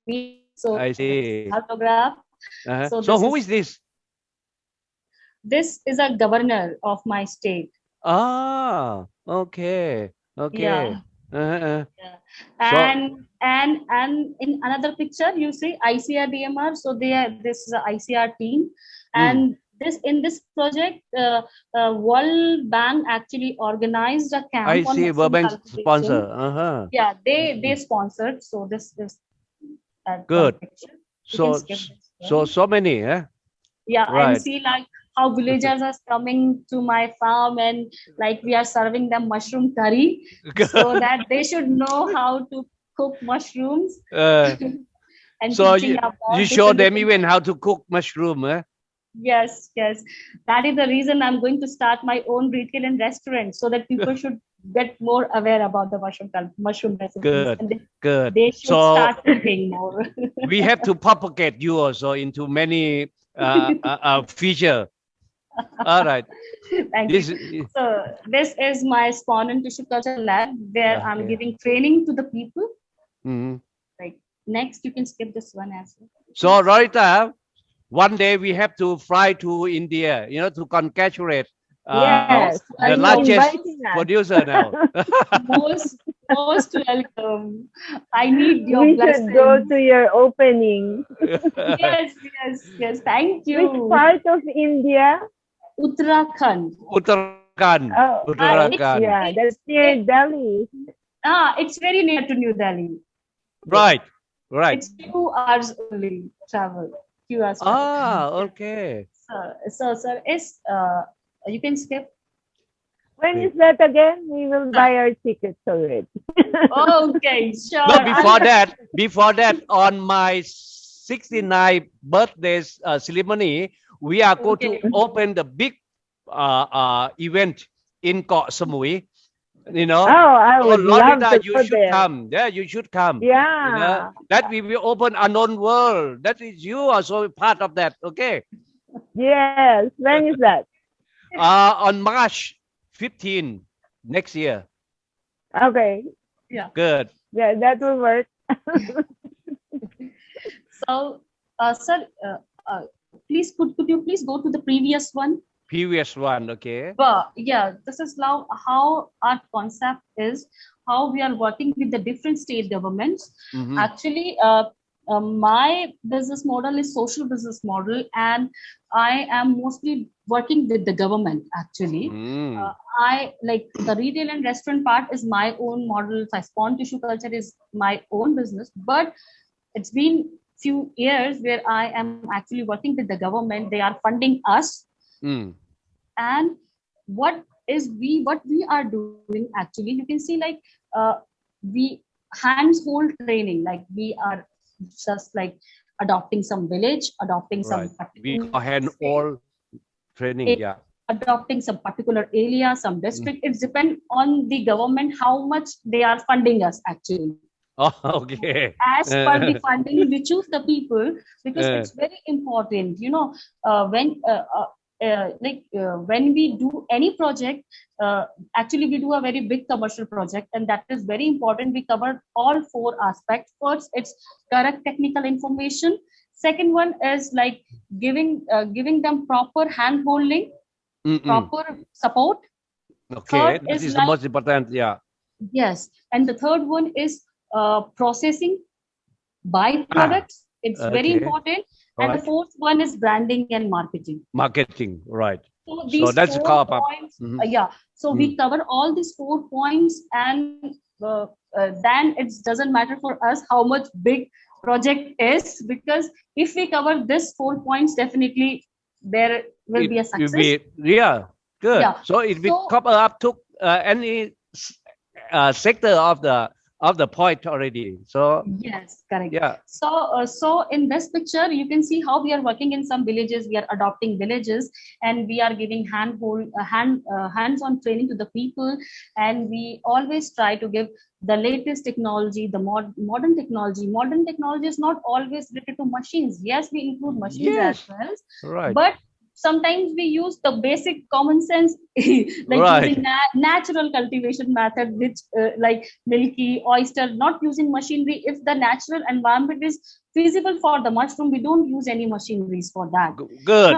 me. So I see. Autograph. So who is this? this is a governor of my state. Ah, okay. Yeah. Yeah. And in another picture you see ICR DMR. So this is a ICR team, and in this project World Bank actually organized a camp. I see World Bank sponsor. Yeah, they sponsored. So this is good. So many, yeah, right. And see like how villagers are coming to my farm, and like we are serving them mushroom curry so that they should know how to cook mushrooms. And so you show them even how to cook mushroom, Yes. That is the reason I'm going to start my own retail and restaurant, so that people should get more aware about the mushroom recipes. Good. They should start eating more. We have to propagate you also into many feature. All right. Thank you. So this is my Spawn and Tissue Culture Lab, where I'm giving training to the people. Like next, you can skip this one as well. So Rarita, one day we have to fly to India, to congratulate the largest producer now. Most welcome. I need your blessing. We should go to your opening. Yes. Thank you. Which part of India? Uttarakhand. Uttarakhand. Yeah, that's near Delhi. It's very near to New Delhi. Right. It's 2 hours only travel. 2 hours. Okay. So sir, you can skip. When is that again? We will buy our tickets already. Okay, sure. No, before that, on my 69th birthday ceremony, we are going to open the big event in Koh Samui. I would love to you should come. Yeah, you should come. Yeah. That we will open Anon World. That is you also part of that. Okay. Yes. When is that? On March 15 next year. Okay. Yeah. Good. Yeah, that will work. So, sir, please could you please go to the previous one? Okay. But yeah, this is now how our concept is, how we are working with the different state governments. Actually, my business model is social business model, and I am mostly working with the government. Actually, I like the retail and restaurant part is my own model. Spawn Tissue Culture is my own business, but it's been few years where I am actually working with the government. They are funding us. And what we are doing actually, you can see like we hands-hold training, like we are just like adopting some village, adopting some we hand-hold training, adopting some particular area, some district. It depends on the government how much they are funding us actually. Okay. As per the funding, we choose the people because it's very important. When we do any project, actually we do a very big commercial project, and that is very important. We cover all 4 aspects. First, it's correct technical information. Second one is like giving them proper hand holding, proper support. Okay, that is the most important. Yeah. Yes, and the third one is processing byproducts. It's very important. And the fourth one is branding and marketing. Right. So that's 4 points. So we cover all these 4 points, and then it doesn't matter for us how much big project is, because if we cover this 4 points, definitely there will be a success. Good. Yeah. So it will cover up to any sector of the point already. So yes, correct. Yeah. So in this picture, you can see how we are working in some villages. We are adopting villages, and we are giving hands-on training to the people. And we always try to give the latest technology, the modern technology. Modern technology is not always related to machines. Yes, we include machines as well. Right. But sometimes we use the basic common sense, like using natural cultivation method, which like milky oyster, not using machinery. If the natural environment is feasible for the mushroom, we don't use any machineries for that. Good.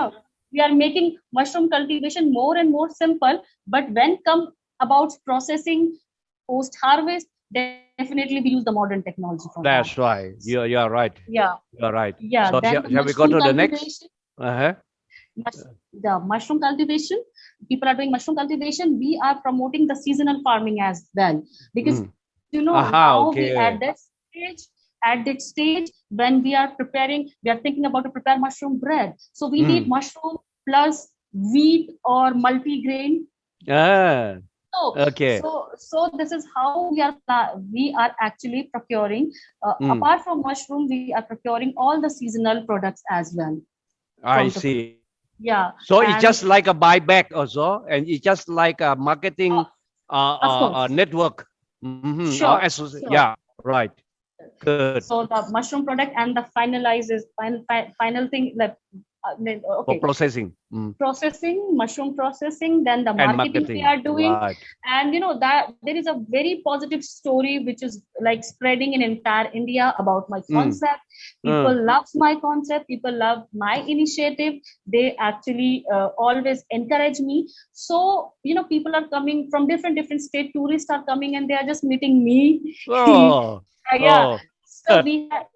we are making mushroom cultivation more and more simple. But when come about processing post harvest, definitely we use the modern technology for that. That's right. You are right. Yeah. You are right. Yeah. So shall we go to the next? The mushroom cultivation, people are doing mushroom cultivation. We are promoting the seasonal farming as well, because now we at that stage when we are preparing, we are thinking about to prepare mushroom bread. So we need mushroom plus wheat or multi-grain. Okay. So this is how we are actually procuring. Apart from mushroom, we are procuring all the seasonal products as well. I see. Yeah. So it's just like a buyback also, and it's just like a marketing network. Sure. Yeah. Right. Good. So the mushroom product and the final thing, for processing. Mushroom processing, then the marketing we are doing. Right. And that there is a very positive story which is like spreading in entire India about my concept. People love my concept, people love my initiative. They actually always encourage me. So people are coming from different state, tourists are coming and they are just meeting me. Yeah.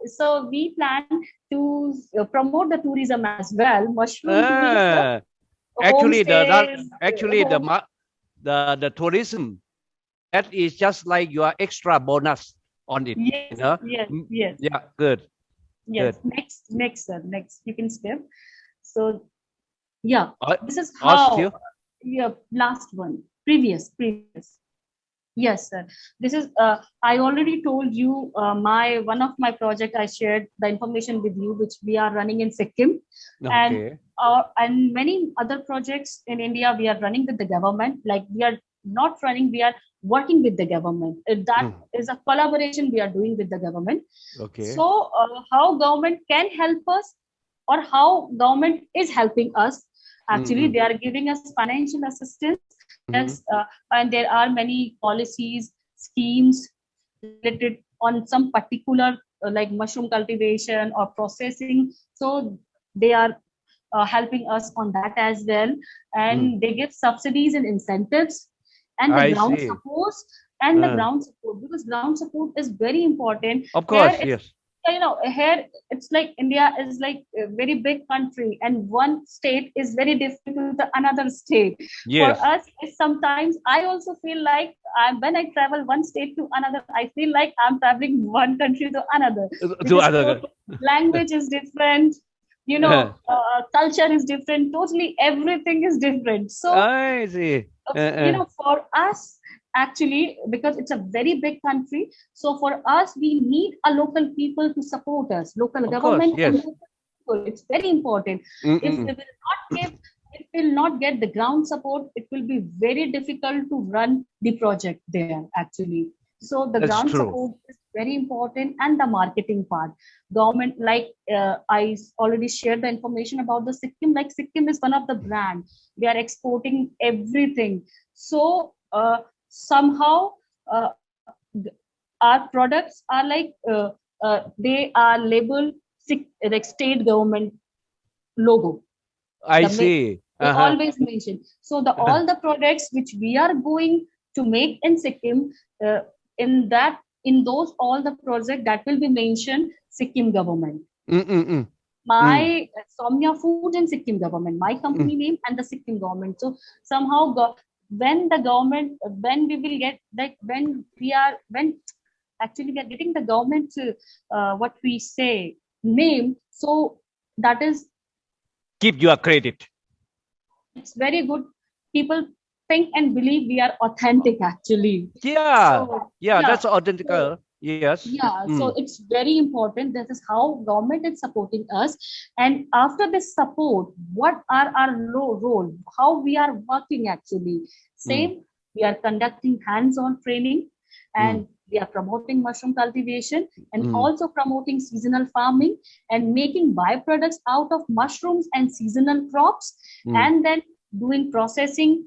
So we plan to promote the tourism as well. Mushroom tourism. Actually, the tourism, that is just like your extra bonus on it. Yes. Yes. Yeah. Good. Yes. Good. Next, sir. Next, you can skip. So, yeah, this is how. Yeah. Last one. Previous. Yes, sir. This is, I already told you one of my project, I shared the information with you, which we are running in Sikkim. Okay. And many other projects in India, we are running with the government. Like we are not running, we are working with the government. That is a collaboration we are doing with the government. Okay. So how government can help us, or how government is helping us. Actually, they are giving us financial assistance. Yes, and there are many policies, schemes related on some particular like mushroom cultivation or processing. So they are helping us on that as well. And they give subsidies and incentives and the ground support. And the ground support, because ground support is very important. Of course, yes. Here it's like India is like a very big country, and one state is very different to the another state. Yes. For us, sometimes I also feel like when I travel one state to another, I feel like I'm traveling one country to another. Language is different, culture is different, totally everything is different. So I see. For us, actually, because it's a very big country, so for us we need a local people to support us, local government. Course, yes. And local people. It's very important. If we will not get the ground support, it will be very difficult to run the project there actually. So the ground support is very important, and the marketing part. Government, like I already shared the information about the Sikkim. Like Sikkim is one of the brand. We are exporting everything. So somehow our products are like they are labeled like state government logo. I see. Always mention. So all the products which we are going to make in Sikkim, in those all the projects that will be mentioned Sikkim government. My Insomnia Food and Sikkim government, my company name and the Sikkim government. So somehow when we will get like when actually we are getting the government what we say name, so that is give you a credit. It's very good. People think and believe we are authentic actually. That's authentic. Yes. So it's very important. This is how government is supporting us. And after this support, what are our role? How we are working actually? Same, we are conducting hands-on training, and we are promoting mushroom cultivation and also promoting seasonal farming and making byproducts out of mushrooms and seasonal crops, and then doing processing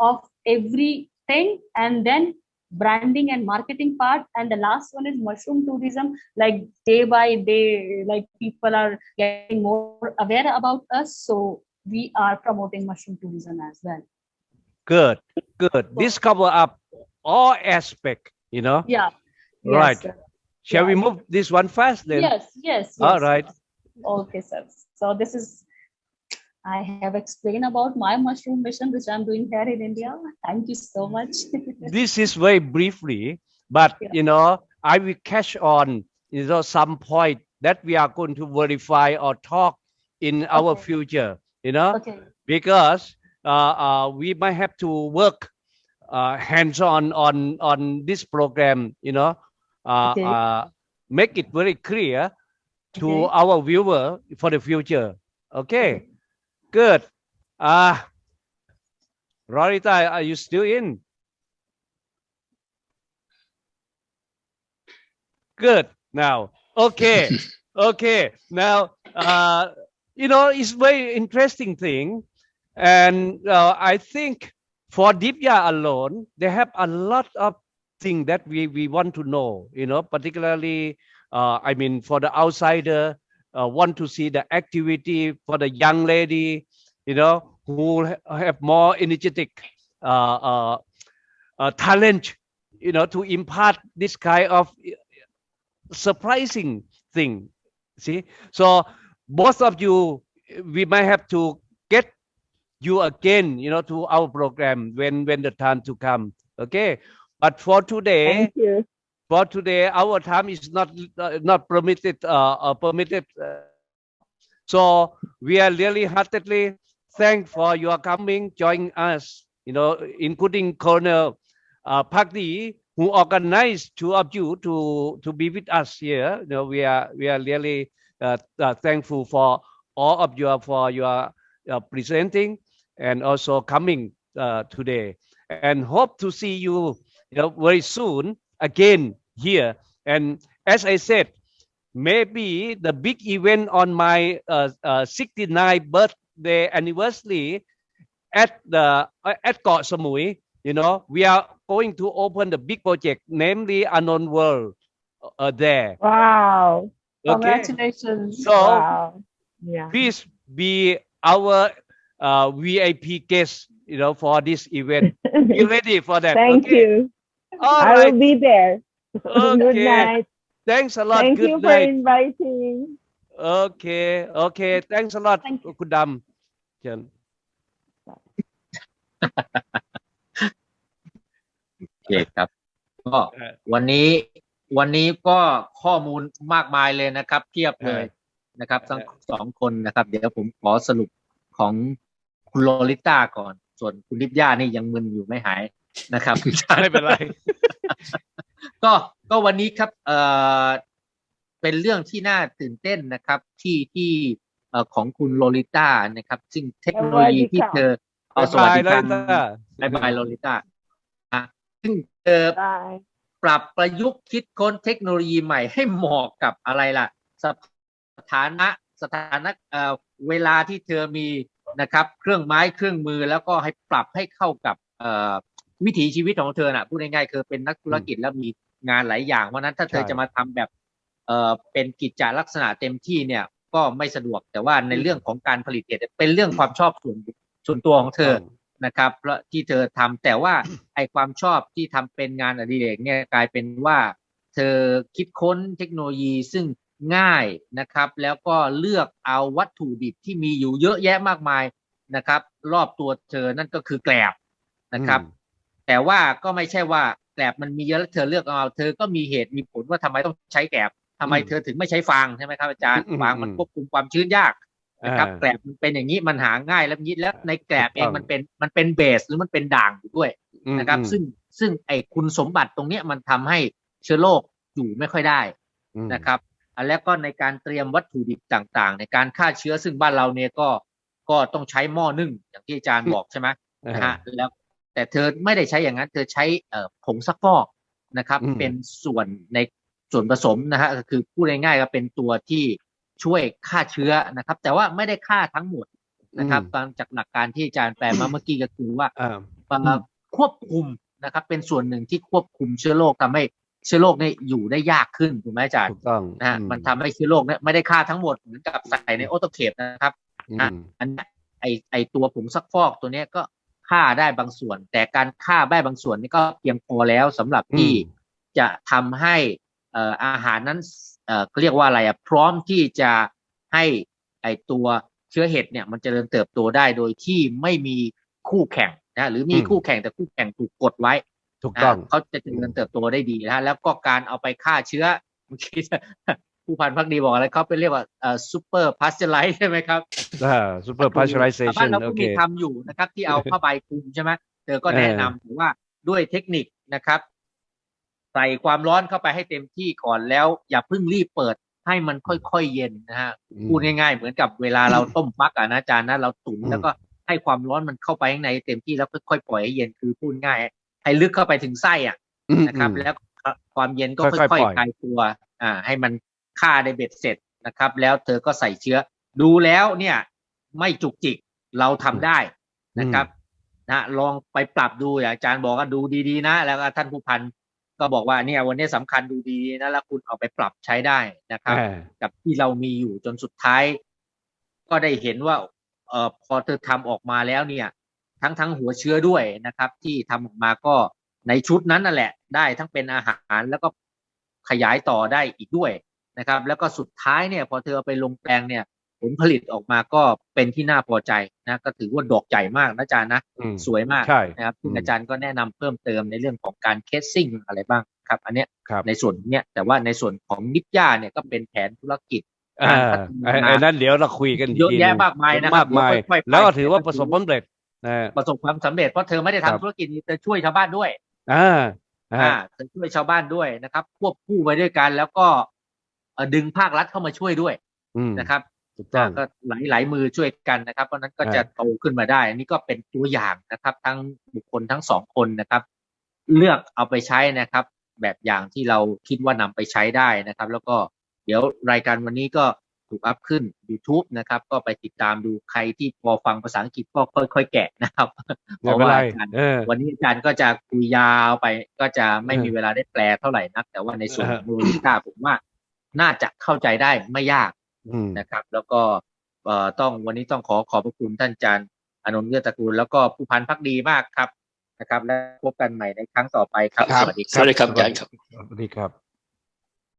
of everything, and then branding and marketing part. And the last one is mushroom tourism. Like day by day, like people are getting more aware about us. So we are promoting mushroom tourism as well. Good. This cover up all aspect, Yeah. Right. Yes, sir. Shall we move this one fast then? Yes. All right. Okay, sir. So this is, I have explained about my mushroom mission, which I'm doing here in India. Thank you so much. This is very briefly, but I will catch on, some point that we are going to verify or talk in our future, Okay. because we might have to work hands-on on this program, make it very clear to our viewer for the future. Okay, good. Rarita, are you still in? Good. Now, okay. Now, it's very interesting thing, and I think for Divya alone, they have a lot of things that we want to know. Particularly, for the outsider, want to see the activity for the young lady, who have more energetic talent, to impart this kind of surprising thing. See, so both of you, we might have to get you again, to our program when the time to come. Okay, but for today, our time is not permitted. So we are really heartedly thank for your coming, joining us. Including Colonel Pakdi, who organized two of you to be with us here. We are really thankful for all of you for your presenting and also coming today, and hope to see you, very soon again here. And as I said, maybe the big event on my 69th birthday anniversary at Got Samui, we are going to open the big project, namely Anon World there. Wow. Okay? Congratulations. So, Wow. Yeah. please be our VIP guest, for this event. Be ready for that. Thank you. All I right. will be there. Okay. Good night. Thanks a lot. Thank Good you for night. inviting. Okay. Thanks a lot,คุณดำเชิญ โอเคครับก็วันนี้ก็ข้อมูลมากมายเลยนะครับเทียบเลยนะครับทั้งสองคนนะครับ เดี๋ยวผมขอสรุปของคุณโลลิต้าก่อนส่วนคุณลิปย่านี่ยังมึนอยู่ไม่หายนะครับ ไม่เป็นไร ก็วันนี้ครับเป็นเรื่องที่น่าตื่นเต้นนะครับที่ของคุณโลลิต้านะครับซึ่งเทคโนโลยีที่เธอสวัสดีครับบายโลลิต้าซึ่งเธอปรับประยุกต์คิดค้นเทคโนโลยีใหม่ให้เหมาะกับอะไรล่ะสถานะเวลาที่เธอมีนะครับเครื่องไม้เครื่องมือแล้วก็ให้ปรับให้เข้ากับวิถีชีวิตของเธอน่ะพูดง่ายๆคือเป็นนักธุรกิจแล้วมีงานหลายอย่างเพราะนั้นถ้าเธอจะมาทำแบบเป็นกิจจลักษณะเต็มที่เนี่ยก็ไม่สะดวกแต่ว่าในเรื่องของการผลิตเนี่ยเป็นเรื่องความชอบส่วนตัวของเธอนะครับแล้วที่เธอทำแต่ว่าไอความชอบที่ทำเป็นงานอดิเรกเนี่ยกลายเป็นว่าเธอคิดค้นเทคโนโลยีซึ่งง่ายนะครับแล้วก็เลือกเอาวัตถุดิบที่มีอยู่เยอะแยะมากมายนะครับรอบตัวเธอนั่นก็คือแกลบนะครับแต่ว่าก็ไม่ใช่ว่าแกลบมันมีเยอะแล้วเธอเลือกเอาเธอก็มีเหตุมีผลว่าทำไมต้องใช้แกลบทำไมเธอถึงไม่ใช้ฟางใช่ไหมครับอาจารย์ฟางมันควบคุมความชื้นยากนะครับแกลบมันเป็นอย่างนี้มันหาง่ายแล้วในแกลบเองมันเป็นเบสหรือมันเป็นด่างอยู่ด้วยนะครับซึ่งไอ้คุณสมบัติตรงนี้มันทำให้เชื้อโรคอยู่ไม่ค่อยได้นะครับแล้วก็ในการเตรียมวัตถุดิบต่างๆในการฆ่าเชื้อซึ่งบ้านเราเนี่ยก็ต้องใช้หม้อนึ่งอย่างที่อาจารย์บอกใช่ไหมนะฮะแล้วแต่เธอไม่ได้ใช้อย่างนั้นเธอใช้ผงซักฟอกนะครับเป็นส่วนผสมนะฮะก็คือพูดง่ายๆก็เป็นตัวที่ช่วยฆ่าเชื้อนะครับแต่ว่าไม่ได้ฆ่าทั้งหมดนะครับตามจากหลักการที่อาจารย์แปลมาเมื่อกี้ก็คือว่าควบคุมนะครับเป็นส่วนหนึ่งที่ควบคุมเชื้อโรคทำให้เชื้อโรคเนี่ยอยู่ได้ยากขึ้นถูกไหมอาจารย์นะฮะมันทำให้เชื้อโรคเนี่ยไม่ได้ฆ่าทั้งหมดเหมือนกับใส่ในออโตเคปนะครับอัน ไอตัวผงซักฟอกตัวเนี้ยก็ฆ่าได้บางส่วนแต่การฆ่าได้บางส่วนนี่ก็เพียงพอแล้วสำหรับที่จะทำให้อาหารนั้นเขาเรียกว่าอะไรพร้อมที่จะให้ไอตัวเชื้อเห็ดเนี่ยมันเจริญเติบโตได้โดยที่ไม่มีคู่แข่งนะหรือมีคู่แข่งแต่คู่แข่งถูกกดไว้ถูกต้องเขาจะเจริญเติบโตได้ดีนะแล้วก็การเอาไปฆ่าเชื้อเมื่อกี้ผู้พันพักดีบอกอะไรเขาเป็นเรียกว่าsuper pasteurize ใช่ไหมครับsuper pasteurization บ้านเราก็มีทำอยู่นะครับที่เอาผ้าใบคลุมใช่ไหมเธอก็แนะนำว่าด้วยเทคนิคนะครับใส่ความร้อนเข้าไปให้เต็มที่ก่อนแล้วอย่าเพิ่งรีบเปิดให้มันค่อยๆเย็นนะฮะพูดง่ายๆเหมือนกับเวลาเราต้มฟักนะอาจารย์นะเราตุ๋นแล้วก็ให้ความร้อนมันเข้าไปข้างในเต็มที่แล้วค่อยๆปล่อยให้เย็นคือพูดง่ายให้ลึกเข้าไปถึงไส้นะครับแล้วความเย็นก็ค่อยๆคลายตัวให้มันฆ่าได้เบ็ดเสร็จนะครับแล้วเธอก็ใส่เชื้อดูแล้วเนี่ยไม่จุกจิกเราทำได้นะครับนะลองไปปรับดูอย่างอาจารย์บอกก็ดูดีๆนะแล้วท่านผู้พันก็บอกว่าเนี่ยวันนี้สำคัญดูดีนะแล้วคุณเอาไปปรับใช้ได้นะครับกับที่เรามีอยู่จนสุดท้ายก็ได้เห็นว่าพอเธอทำออกมาแล้วเนี่ยทั้งหัวเชื้อด้วยนะครับที่ทำออกมาก็ในชุดนั้นนั่นแหละได้ทั้งเป็นอาหารแล้วก็ขยายต่อได้อีกด้วยนะครับแล้วก็สุดท้ายเนี่ยพอเธอเอาไปลงแปลงเนี่ยผลผลิตออกมาก็เป็นที่น่าพอใจนะก็ถือว่าดอกใหญ่มากนะอาจารย์นะสวยมากนะครับซึ่งอาจารย์ก็แนะนำเพิ่มเติมในเรื่องของการเคสซิ่งอะไรบ้างครับอันเนี้ยในส่วนเนี้ยแต่ว่าในส่วนของนิปย่าเนี่ยก็เป็นแผนธุรกิจการพัฒนานั่นเดี๋ยวเราคุยกันเยอะแยะมากมายนะครับแล้วก็ถือว่าประสบความสำเร็จประสบความสำเร็จเพราะเธอไม่ได้ทำธุรกิจนี้เธอช่วยชาวบ้านด้วยเธอช่วยชาวบ้านด้วยนะครับควบคู่ไปด้วยกันแล้วก็ดึงภาครัฐเข้ามาช่วยด้วยนะครับก็หลายมือช่วยกันนะครับเพราะนั้นก็จะโตขึ้นมาได้อันนี้ก็เป็นตัวอย่างนะครับทั้งบุคคลทั้งสองคนนะครับเลือกเอาไปใช้นะครับแบบอย่างที่เราคิดว่านำไปใช้ได้นะครับแล้วก็เดี๋ยวรายการวันนี้ก็ถูกอัพขึ้น YouTube นะครับก็ไปติดตามดูใครที่พอฟังภาษาอังกฤษก็ค่อยๆแกะนะครับเพราะว่าวันนี้อาจารย์ก็จะคุยยาวไปก็จะไม่มีเวลาได้แปลเท่าไหร่นักแต่ว่าในส่วนของโมนิก้าผมว่าน่าจะเข้าใจได้ไม่ยากนะครับแล้วก็วันนี้ต้องขอบพระคุณท่านอาจารย์อานนท์เกื้อตระกูลแล้วก็ผู้พันพักดีมากครับนะครับและพบกันใหม่ในครั้งต่อไปครับสวัสดีครับสวัสดีครับอาจารย์ครับสวัสดีครับ